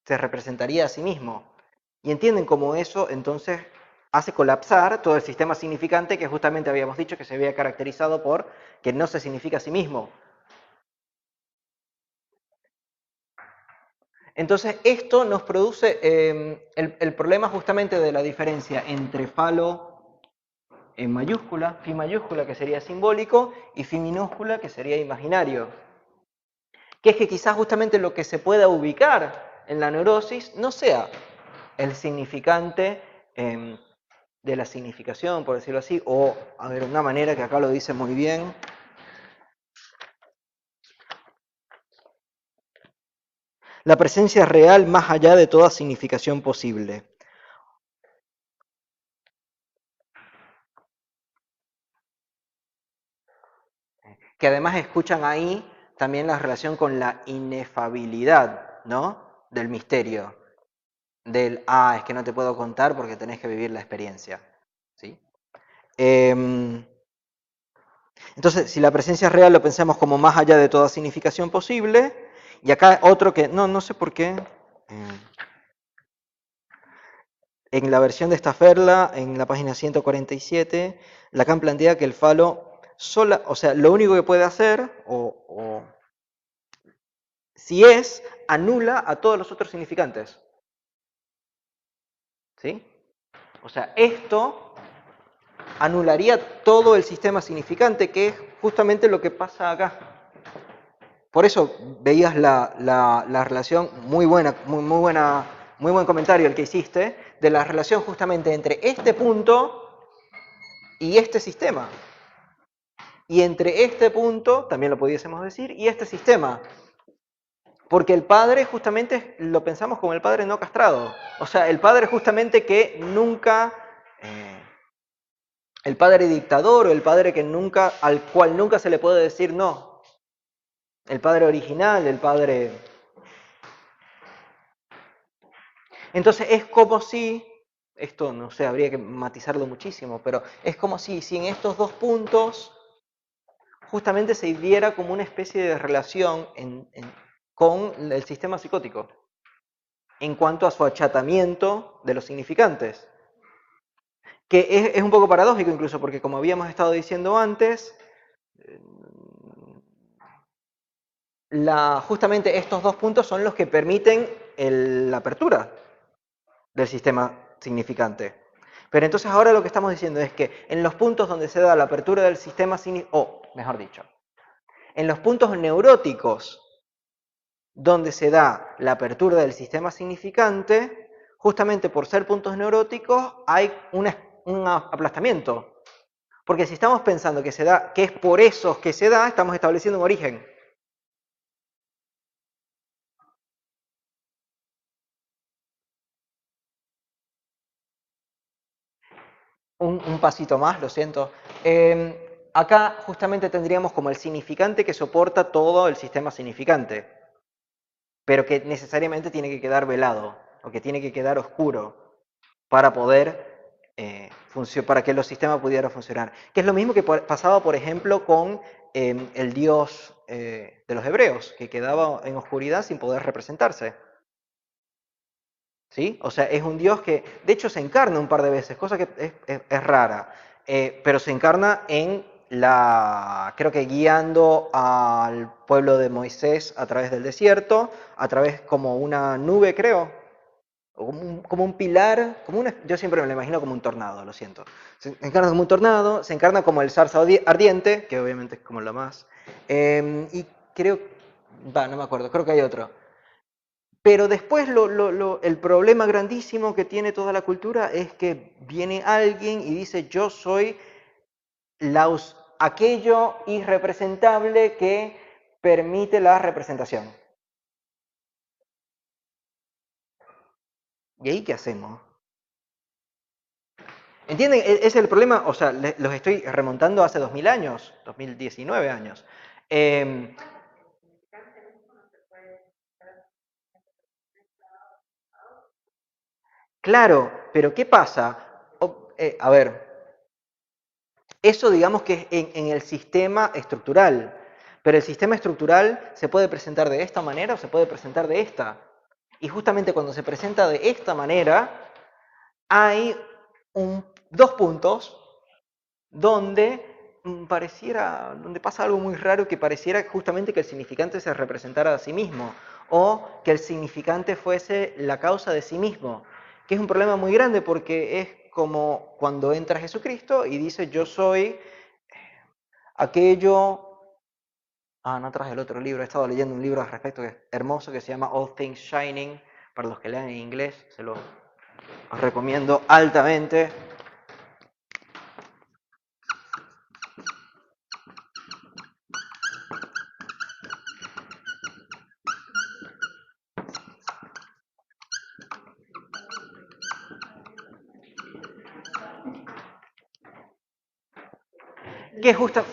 se representaría a sí mismo. Y entienden cómo eso entonces hace colapsar todo el sistema significante que justamente habíamos dicho que se había caracterizado por que no se significa a sí mismo. Entonces esto nos produce el problema justamente de la diferencia entre falo en mayúscula, fi mayúscula que sería simbólico y fi minúscula que sería imaginario. Que es que quizás justamente lo que se pueda ubicar en la neurosis no sea el significante de la significación, por decirlo así, o, a ver, una manera que acá lo dice muy bien. La presencia real más allá de toda significación posible. Que además escuchan ahí también la relación con la inefabilidad, ¿no? Del misterio. Del, es que no te puedo contar porque tenés que vivir la experiencia. ¿Sí? Entonces, si la presencia real lo pensamos como más allá de toda significación posible, y acá otro que, no sé por qué, en la versión de Staferla, en la página 147, Lacan plantea que el falo, o sea, lo único que puede hacer, si es, anula a todos los otros significantes. ¿Sí? O sea, esto anularía todo el sistema significante, que es justamente lo que pasa acá. Por eso veías la relación muy buena, muy buen comentario el que hiciste, de la relación justamente entre este punto y este sistema. Y entre este punto, también lo pudiésemos decir, y este sistema. Porque el padre justamente lo pensamos como el padre no castrado. O sea, el padre justamente que nunca, el padre dictador o el padre que nunca, al cual nunca se le puede decir no. El padre original, el padre... Entonces es como si, esto no sé, habría que matizarlo muchísimo, pero es como si en estos dos puntos justamente se diera como una especie de relación con el sistema psicótico en cuanto a su achatamiento de los significantes. Que es un poco paradójico incluso, porque como habíamos estado diciendo antes, justamente estos dos puntos son los que permiten la apertura del sistema significante. Pero entonces ahora lo que estamos diciendo es que en los puntos donde se da la apertura del sistema o mejor dicho, en los puntos neuróticos donde se da la apertura del sistema significante, justamente por ser puntos neuróticos hay un aplastamiento. Porque si estamos pensando que se da, que es por eso que se da, estamos estableciendo un origen. Un pasito más, lo siento. Acá justamente tendríamos como el significante que soporta todo el sistema significante, pero que necesariamente tiene que quedar velado, o que tiene que quedar oscuro para poder para que el sistema pudiera funcionar. Que es lo mismo que pasaba, por ejemplo, con el Dios de los hebreos, que quedaba en oscuridad sin poder representarse. ¿Sí? O sea, es un Dios que, de hecho, se encarna un par de veces, cosa que es rara, pero se encarna creo que guiando al pueblo de Moisés a través del desierto, a través como una nube, creo, o como un pilar, yo siempre me lo imagino como un tornado, lo siento. Se encarna como un tornado, se encarna como el zarza ardiente, que obviamente es como lo más, y creo, no me acuerdo, creo que hay otro. Pero después el problema grandísimo que tiene toda la cultura es que viene alguien y dice yo soy aquello irrepresentable que permite la representación. ¿Y ahí qué hacemos? ¿Entienden? Ese es el problema. O sea, los estoy remontando hace 2000 años, 2019 años. Eh, claro, pero ¿qué pasa? A ver, eso digamos que es en el sistema estructural. Pero el sistema estructural se puede presentar de esta manera o se puede presentar de esta. Y justamente cuando se presenta de esta manera, hay dos puntos donde donde pasa algo muy raro que pareciera justamente que el significante se representara a sí mismo o que el significante fuese la causa de sí mismo, que es un problema muy grande porque es como cuando entra Jesucristo y dice yo soy aquello. No traje el otro libro, he estado leyendo un libro al respecto que es hermoso que se llama All Things Shining, para los que lean en inglés, se lo os recomiendo altamente. Que justo.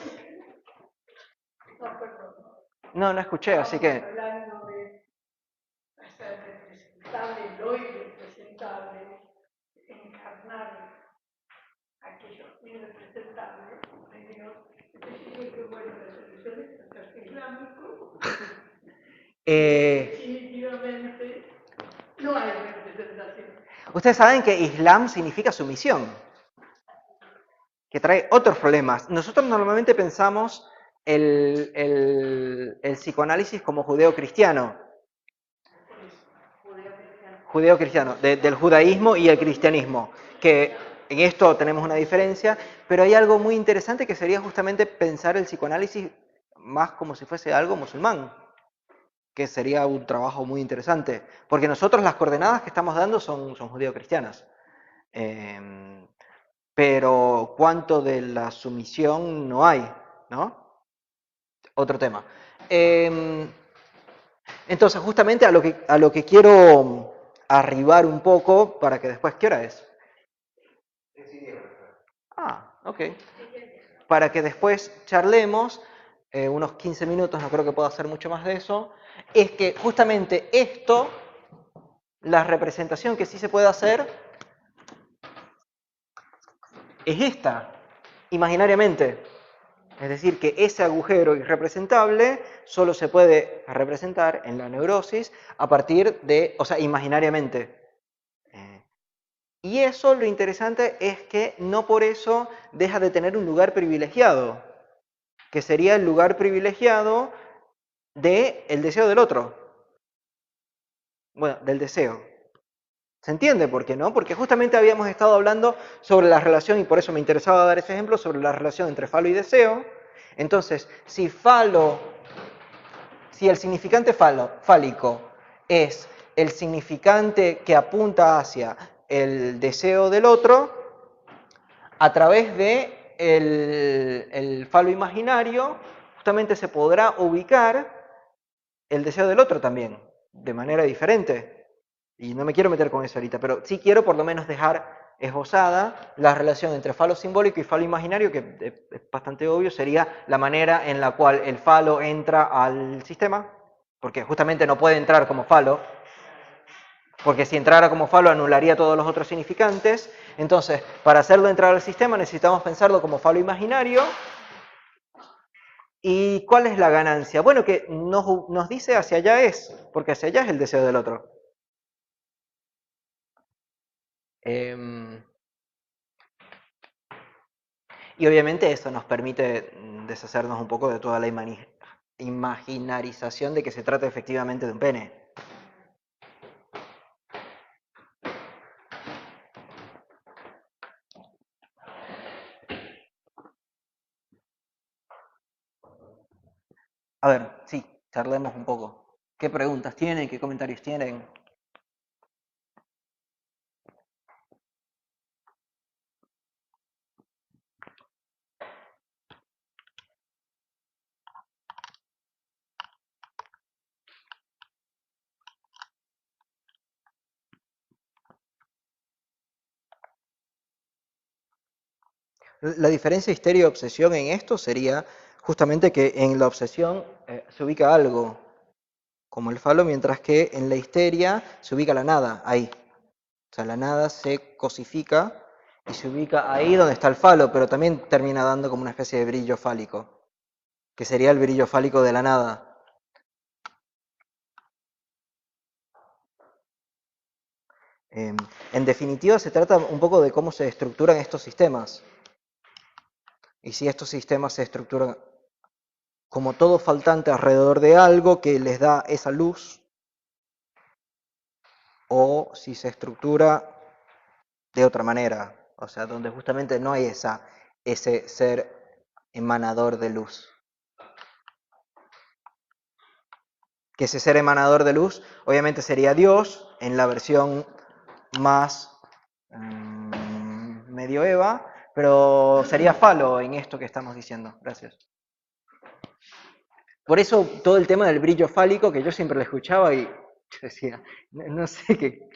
No, no escuché, así que. Hablando de hacer representable lo irrepresentable, encarnar aquello irrepresentable de Dios. Entonces, que bueno, la solución es hacerse islámico. Definitivamente no hay representación. Ustedes saben que Islam significa sumisión, que trae otros problemas. Nosotros normalmente pensamos el psicoanálisis como judeo-cristiano. Judeo-cristiano, del judaísmo y el cristianismo, que en esto tenemos una diferencia, pero hay algo muy interesante que sería justamente pensar el psicoanálisis más como si fuese algo musulmán, que sería un trabajo muy interesante, porque nosotros las coordenadas que estamos dando son judeo-cristianas. Pero cuánto de la sumisión no hay, ¿no? Otro tema. Entonces, justamente a lo que quiero arribar un poco para que después, ¿qué hora es? Ok. Para que después charlemos, unos 15 minutos, no creo que pueda hacer mucho más de eso, es que justamente esto, la representación que sí se puede hacer, es esta, imaginariamente. Es decir, que ese agujero irrepresentable solo se puede representar en la neurosis a partir de, o sea, imaginariamente. Y eso lo interesante es que no por eso deja de tener un lugar privilegiado, que sería el lugar privilegiado del deseo del otro. Bueno, del deseo. ¿Se entiende por qué no? Porque justamente habíamos estado hablando sobre la relación, y por eso me interesaba dar ese ejemplo, sobre la relación entre falo y deseo. Entonces, si el significante fálico es el significante que apunta hacia el deseo del otro, a través de el falo imaginario, justamente se podrá ubicar el deseo del otro también, de manera diferente. Y no me quiero meter con eso ahorita, pero sí quiero por lo menos dejar esbozada la relación entre falo simbólico y falo imaginario, que es bastante obvio, sería la manera en la cual el falo entra al sistema, porque justamente no puede entrar como falo, porque si entrara como falo anularía todos los otros significantes. Entonces, para hacerlo entrar al sistema necesitamos pensarlo como falo imaginario. ¿Y cuál es la ganancia? Bueno, que nos dice hacia allá es, porque hacia allá es el deseo del otro. Y obviamente eso nos permite deshacernos un poco de toda la imaginarización de que se trata efectivamente de un pene. A ver, sí, charlemos un poco. ¿Qué preguntas tienen? ¿Qué comentarios tienen? La diferencia histerio-obsesión en esto sería justamente que en la obsesión se ubica algo, como el falo, mientras que en la histeria se ubica la nada, ahí. O sea, la nada se cosifica y se ubica ahí donde está el falo, pero también termina dando como una especie de brillo fálico, que sería el brillo fálico de la nada. En definitiva, se trata un poco de cómo se estructuran estos sistemas. Y si estos sistemas se estructuran como todo faltante alrededor de algo que les da esa luz, o si se estructura de otra manera, o sea, donde justamente no hay ese ser emanador de luz. Que ese ser emanador de luz obviamente sería Dios en la versión más medioeva, pero sería falo en esto que estamos diciendo. Gracias. Por eso todo el tema del brillo fálico, que yo siempre lo escuchaba y yo decía, no sé qué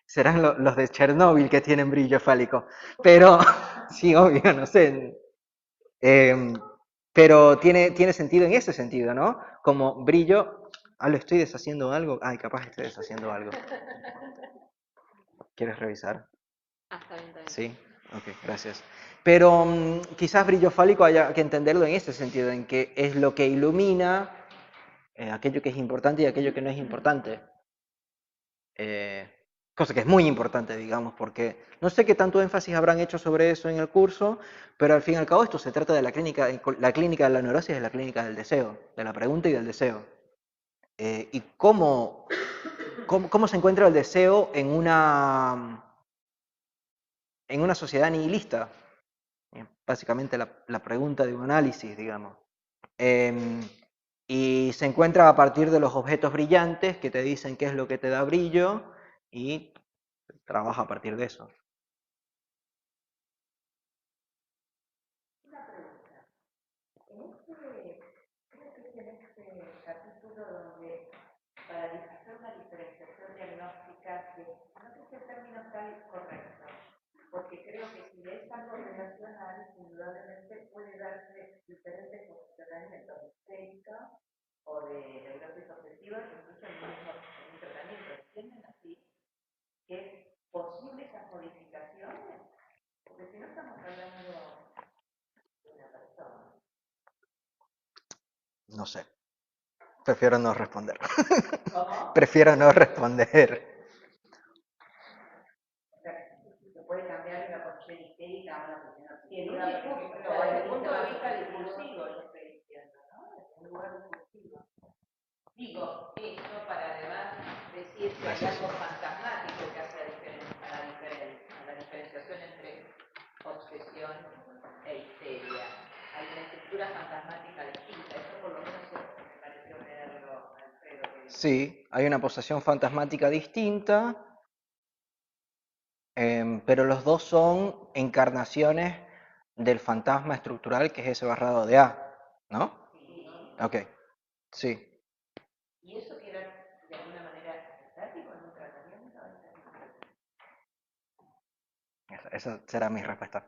serán los de Chernóbil que tienen brillo fálico, pero sí, obvio, no sé. Pero tiene sentido en ese sentido, ¿no? Como brillo, lo estoy deshaciendo algo, ay, capaz estoy deshaciendo algo. ¿Quieres revisar? Está bien, está bien. Sí, ok, gracias. Pero quizás brillo fálico haya que entenderlo en ese sentido, en que es lo que ilumina aquello que es importante y aquello que no es importante. Cosa que es muy importante, digamos, porque no sé qué tanto énfasis habrán hecho sobre eso en el curso, pero al fin y al cabo esto se trata de la clínica de la neurosis es la clínica del deseo, de la pregunta y del deseo. Y cómo se encuentra el deseo en una sociedad nihilista. Básicamente la pregunta de un análisis, digamos. Y se encuentra a partir de los objetos brillantes que te dicen qué es lo que te da brillo y trabaja a partir de eso. Una pregunta. Creo que es en este capítulo donde para hacer una diferenciación diagnóstica, que no sé si el término está correcto, porque creo que si es algo relacional, indudablemente puede darse diferentes posicionamientos histéricos o de neurosis obsesiva, incluso en un tratamiento. ¿Entienden así? Que es posible esas modificaciones, porque si no estamos hablando de una persona. No sé. Prefiero no responder. ¿Cómo? Prefiero no responder. O sea, se puede cambiar una posición histérica a una posición obsesiva. Desde el punto de vista discursivo, yo estoy diciendo, ¿no? Desde un lugar discursivo. Digo, esto para además decir que hay algo fantasmático que hace a la diferenciación entre obsesión e histeria. Hay una estructura fantasmática distinta. Eso por lo menos me pareció leerlo, Alfredo. Sí, hay una posesión fantasmática distinta, pero los dos son encarnaciones del fantasma estructural que es ese barrado de A, ¿no? Sí. Ok, sí. ¿Y eso queda de alguna manera estático en un tratamiento? Esa será mi respuesta.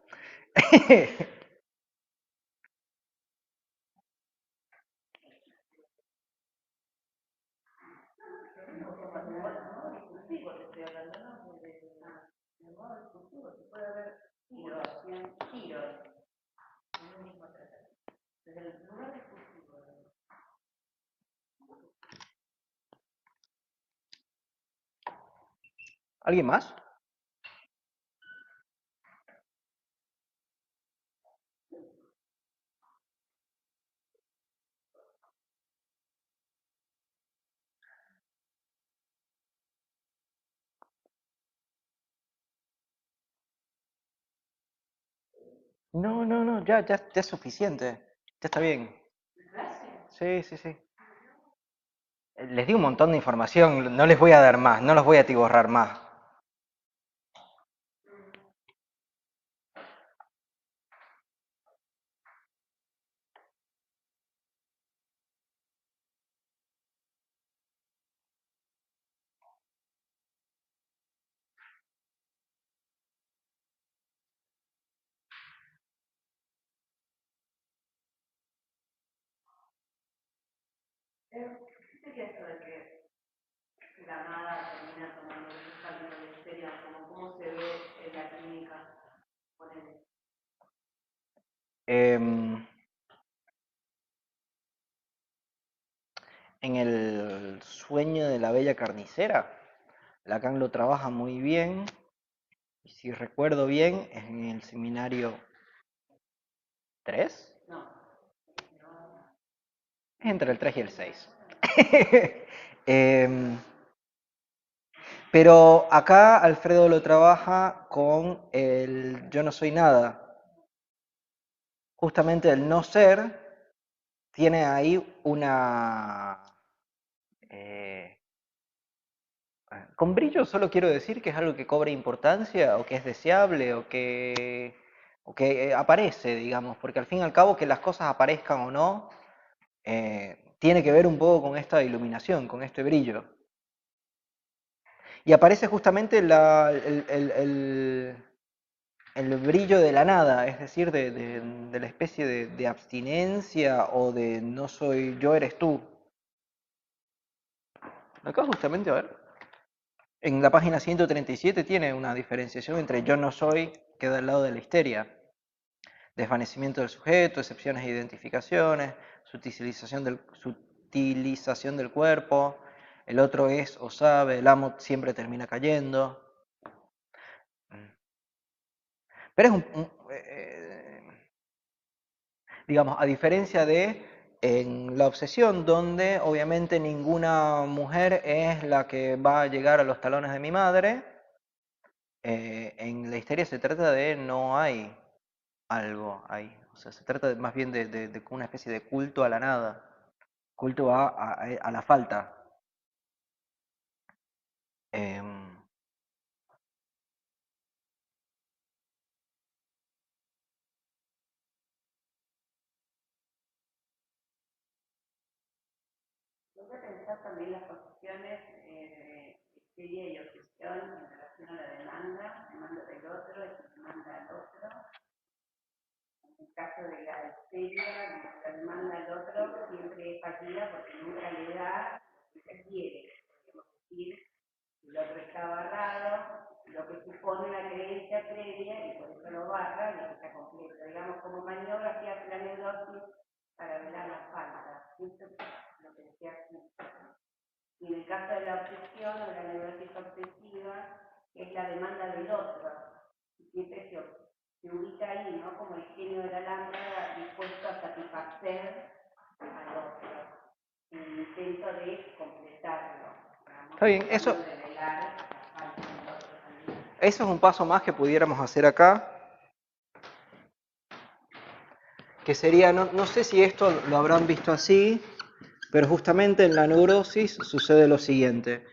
¿Alguien más? No, ya es suficiente. Ya está bien. Sí, sí, sí. Les di un montón de información, no les voy a dar más, no los voy a atiborrar más. En el sueño de la bella carnicera, Lacan lo trabaja muy bien, y si recuerdo bien, es en el seminario 3, No. es entre el 3 y el 6. Pero acá Alfredo lo trabaja con el yo no soy nada. Justamente el no ser tiene ahí una... con brillo solo quiero decir que es algo que cobra importancia o que es deseable o que aparece, digamos, porque al fin y al cabo que las cosas aparezcan o no, tiene que ver un poco con esta iluminación, con este brillo. Y aparece justamente el brillo de la nada, es decir, de la especie de abstinencia o de no soy yo, eres tú. Acá justamente, a ver, en la página 137 tiene una diferenciación entre yo no soy, queda al lado de la histeria. Desvanecimiento del sujeto, excepciones e identificaciones, sutilización del cuerpo, el otro es o sabe, el amo siempre termina cayendo. Pero es digamos, a diferencia de en la obsesión, donde obviamente ninguna mujer es la que va a llegar a los talones de mi madre, en la histeria se trata de no hay algo ahí. O sea, se trata más bien de una especie de culto a la nada, culto a la falta. Em, Voy a pensar también las posiciones de histeria y obsesión en relación a la demanda del otro, el que demanda al otro. En el caso de la histeria, la demanda al otro siempre es fallida porque nunca le da lo que se quiere. Podemos decir, el otro está barrado, lo que supone la creencia previa y por eso lo barra y está completo. Digamos, como maniobra que hace la neurosis para velar la falta. Esto es lo que decía aquí. Y en el caso de la obsesión o de la neurosis obsesiva, es la demanda del otro. Y siempre se ubica ahí, ¿no? Como el genio de la lámpara dispuesto a satisfacer al otro. En el intento de completarlo. Está bien, eso, De velar la falta del otro también. eso es un paso más que pudiéramos hacer acá, que sería, no sé si esto lo habrán visto así, pero justamente en la neurosis sucede lo siguiente.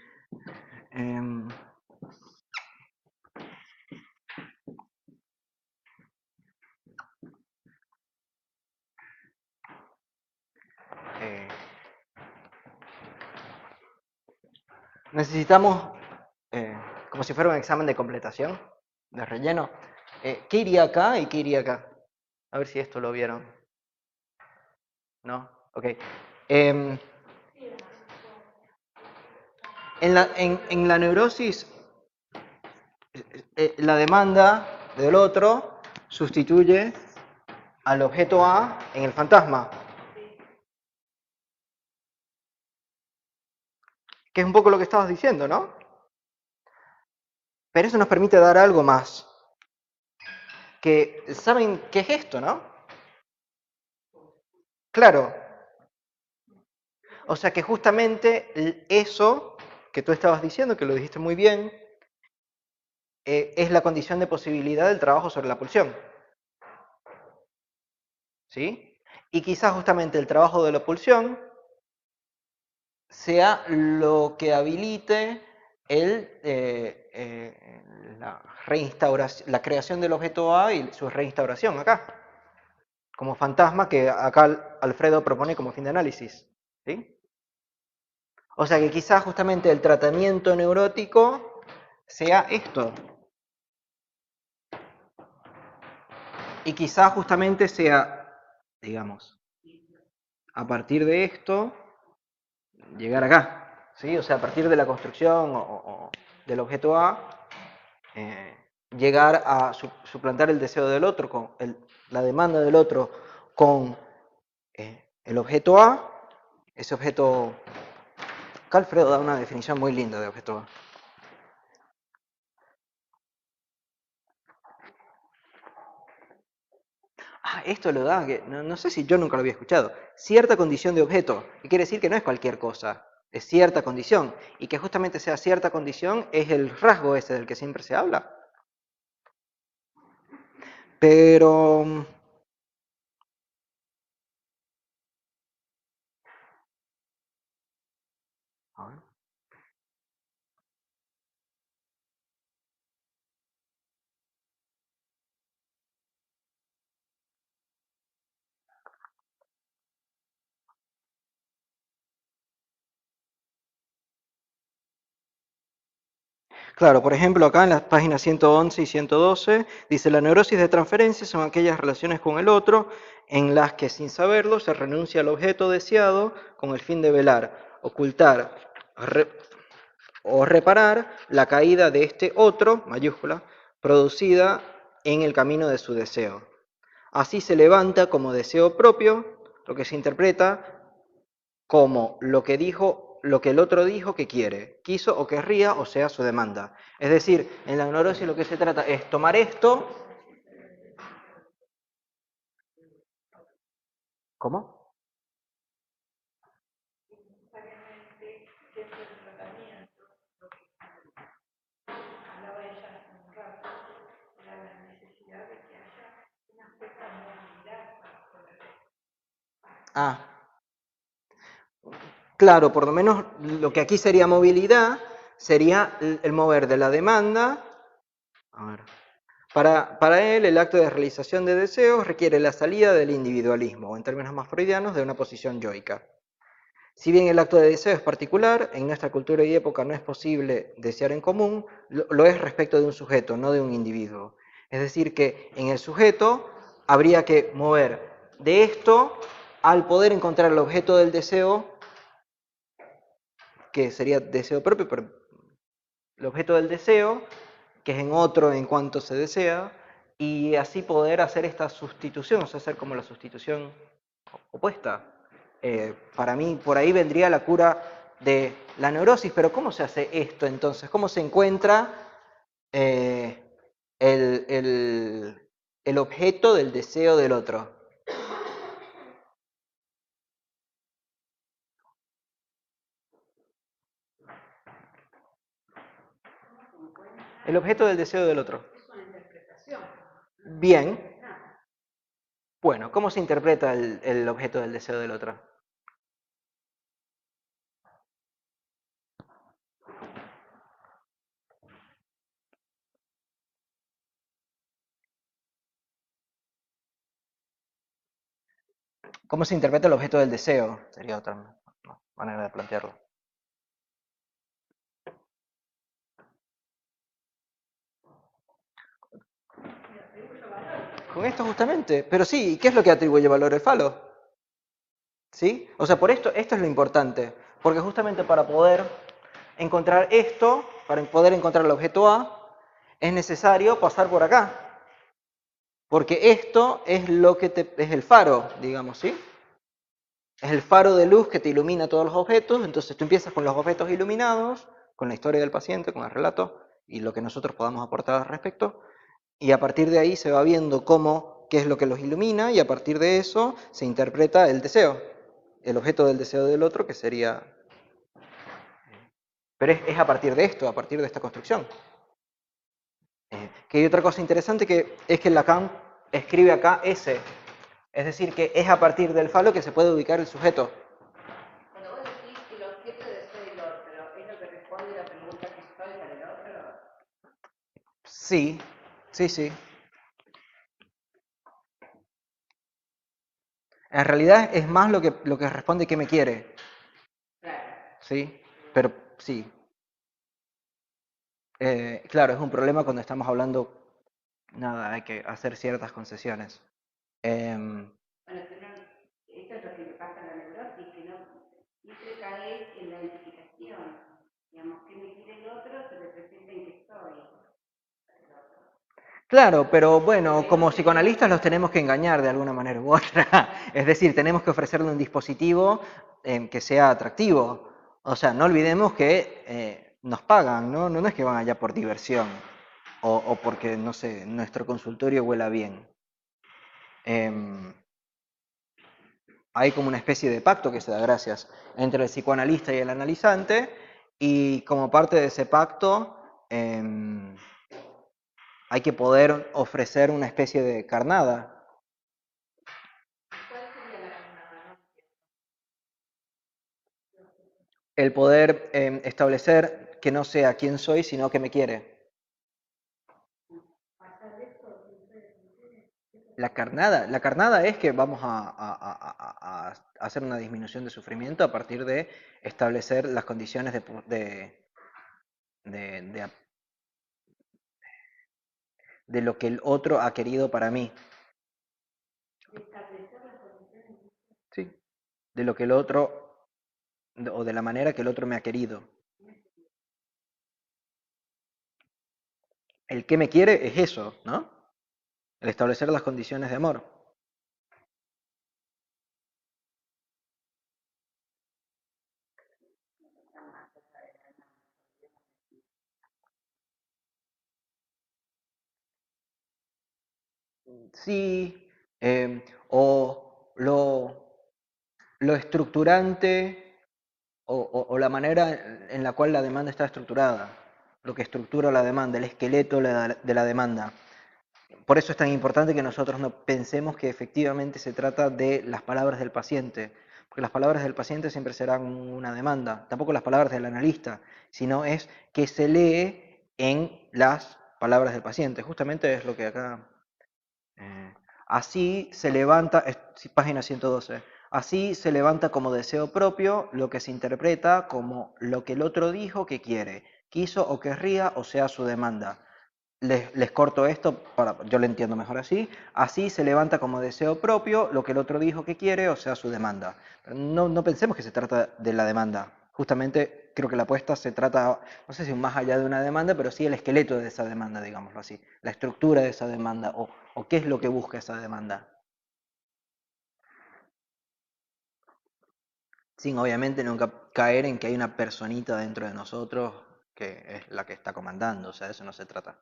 Necesitamos, como si fuera un examen de completación, de relleno, ¿qué iría acá y qué iría acá? A ver si esto lo vieron. ¿No? Ok. En la neurosis, la demanda del otro sustituye al objeto A en el fantasma. Que es un poco lo que estabas diciendo, ¿no? Pero eso nos permite dar algo más. Que, ¿saben qué es esto, no? Claro. O sea que justamente eso que tú estabas diciendo, que lo dijiste muy bien, es la condición de posibilidad del trabajo sobre la pulsión. ¿Sí? Y quizás justamente el trabajo de la pulsión sea lo que habilite la reinstauración, la creación del objeto A y su reinstauración acá, como fantasma que acá Alfredo propone como fin de análisis. ¿Sí? O sea que quizás justamente el tratamiento neurótico sea esto. Y quizás justamente sea, digamos, a partir de esto, llegar acá. ¿Sí? O sea, a partir de la construcción o del objeto A, llegar a suplantar el deseo del otro, la demanda del otro con el objeto A, ese objeto... Calfredo da una definición muy linda de objeto A. Ah, esto lo da, que no sé si yo nunca lo había escuchado. Cierta condición de objeto, que quiere decir que no es cualquier cosa, es cierta condición. Y que justamente sea cierta condición es el rasgo ese del que siempre se habla. Pero... a ver. Claro, por ejemplo, acá en las páginas 111 y 112 dice: la neurosis de transferencia son aquellas relaciones con el otro en las que sin saberlo se renuncia al objeto deseado con el fin de velar, ocultar o reparar la caída de este otro, mayúscula, producida en el camino de su deseo. Así se levanta como deseo propio lo que se interpreta como lo que el otro dijo que quiere, quiso o querría, o sea, su demanda. Es decir, en la neurosis lo que se trata es tomar esto. ¿Cómo? Ah, claro, por lo menos lo que aquí sería movilidad sería el mover de la demanda. A ver. Para él, el acto de realización de deseos requiere la salida del individualismo, o en términos más freudianos, de una posición yoica. Si bien el acto de deseo es particular, en nuestra cultura y época no es posible desear en común, lo es respecto de un sujeto, no de un individuo. Es decir, que en el sujeto habría que mover de esto al poder encontrar el objeto del deseo, que sería deseo propio, pero el objeto del deseo, que es en otro en cuanto se desea, y así poder hacer esta sustitución, o sea, hacer como la sustitución opuesta. Para mí, por ahí vendría la cura de la neurosis, pero ¿cómo se hace esto entonces? ¿Cómo se encuentra eh, el objeto del deseo del otro? El objeto del deseo del otro. Es una interpretación. Bien. Bueno, ¿cómo se interpreta el objeto del deseo del otro? ¿Cómo se interpreta el objeto del deseo? Sería otra manera de plantearlo. Con esto justamente. Pero sí, ¿qué es lo que atribuye valor el falo? ¿Sí? O sea, por esto es lo importante. Porque justamente para poder encontrar esto, para poder encontrar el objeto A, es necesario pasar por acá. Porque esto es lo que es el faro, digamos, ¿sí? Es el faro de luz que te ilumina todos los objetos. Entonces tú empiezas con los objetos iluminados, con la historia del paciente, con el relato y lo que nosotros podamos aportar al respecto. Y a partir de ahí se va viendo qué es lo que los ilumina, y a partir de eso se interpreta el deseo, el objeto del deseo del otro, que sería... Pero es a partir de esto, a partir de esta construcción. Que hay otra cosa interesante, que es que Lacan escribe acá S, es decir, que es a partir del falo que se puede ubicar el sujeto. Cuando vos decís el objeto de deseo del otro, ¿es lo que responde a la pregunta que soy para el otro? Sí, sí, sí. En realidad es más lo que responde qué me quiere. Claro. Sí, pero sí. Claro, es un problema cuando estamos hablando, nada, hay que hacer ciertas concesiones. Bueno, que no, esto es lo que le pasa a la neurosis, que no siempre cae en la identificación. Digamos, que me quiere el otro se representa en que soy el otro. Claro, pero bueno, como psicoanalistas los tenemos que engañar de alguna manera u otra. Es decir, tenemos que ofrecerle un dispositivo que sea atractivo. O sea, no olvidemos que nos pagan, ¿no? No es que van allá por diversión o porque, no sé, nuestro consultorio huela bien. Em, Hay como una especie de pacto que se da gracias entre el psicoanalista y el analizante, y como parte de ese pacto hay que poder ofrecer una especie de carnada. ¿Cuál sería la carnada? El poder establecer que no sea quién soy, sino que me quiere. La carnada es que vamos a hacer una disminución de sufrimiento a partir de establecer las condiciones de de lo que el otro ha querido para mí. Sí, de lo que el otro, o de la manera que el otro me ha querido. El que me quiere es eso, ¿no? El establecer las condiciones de amor. Sí, o lo estructurante o la manera en la cual la demanda está estructurada, lo que estructura la demanda, el esqueleto de la demanda. Por eso es tan importante que nosotros no pensemos que efectivamente se trata de las palabras del paciente, porque las palabras del paciente siempre serán una demanda, tampoco las palabras del analista, sino es que se lee en las palabras del paciente. Justamente es lo que acá... así se levanta, página 112, así se levanta como deseo propio lo que se interpreta como lo que el otro dijo que quiere, quiso o querría, o sea, su demanda. Les corto esto, yo lo entiendo mejor así. Así se levanta como deseo propio lo que el otro dijo que quiere, o sea, su demanda. Pero no pensemos que se trata de la demanda. Justamente creo que la apuesta se trata, no sé si más allá de una demanda, pero sí el esqueleto de esa demanda, digámoslo así. La estructura de esa demanda, o qué es lo que busca esa demanda. Sin obviamente nunca caer en que hay una personita dentro de nosotros que es la que está comandando, o sea, de eso no se trata.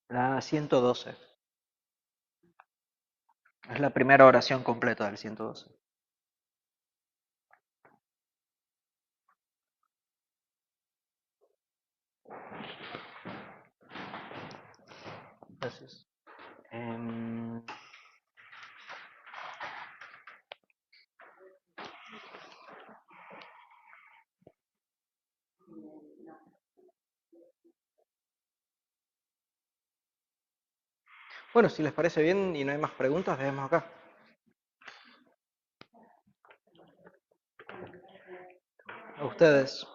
La 112. Es la primera oración completa del 112. Gracias. Bueno, si les parece bien y no hay más preguntas, vemos acá. A ustedes.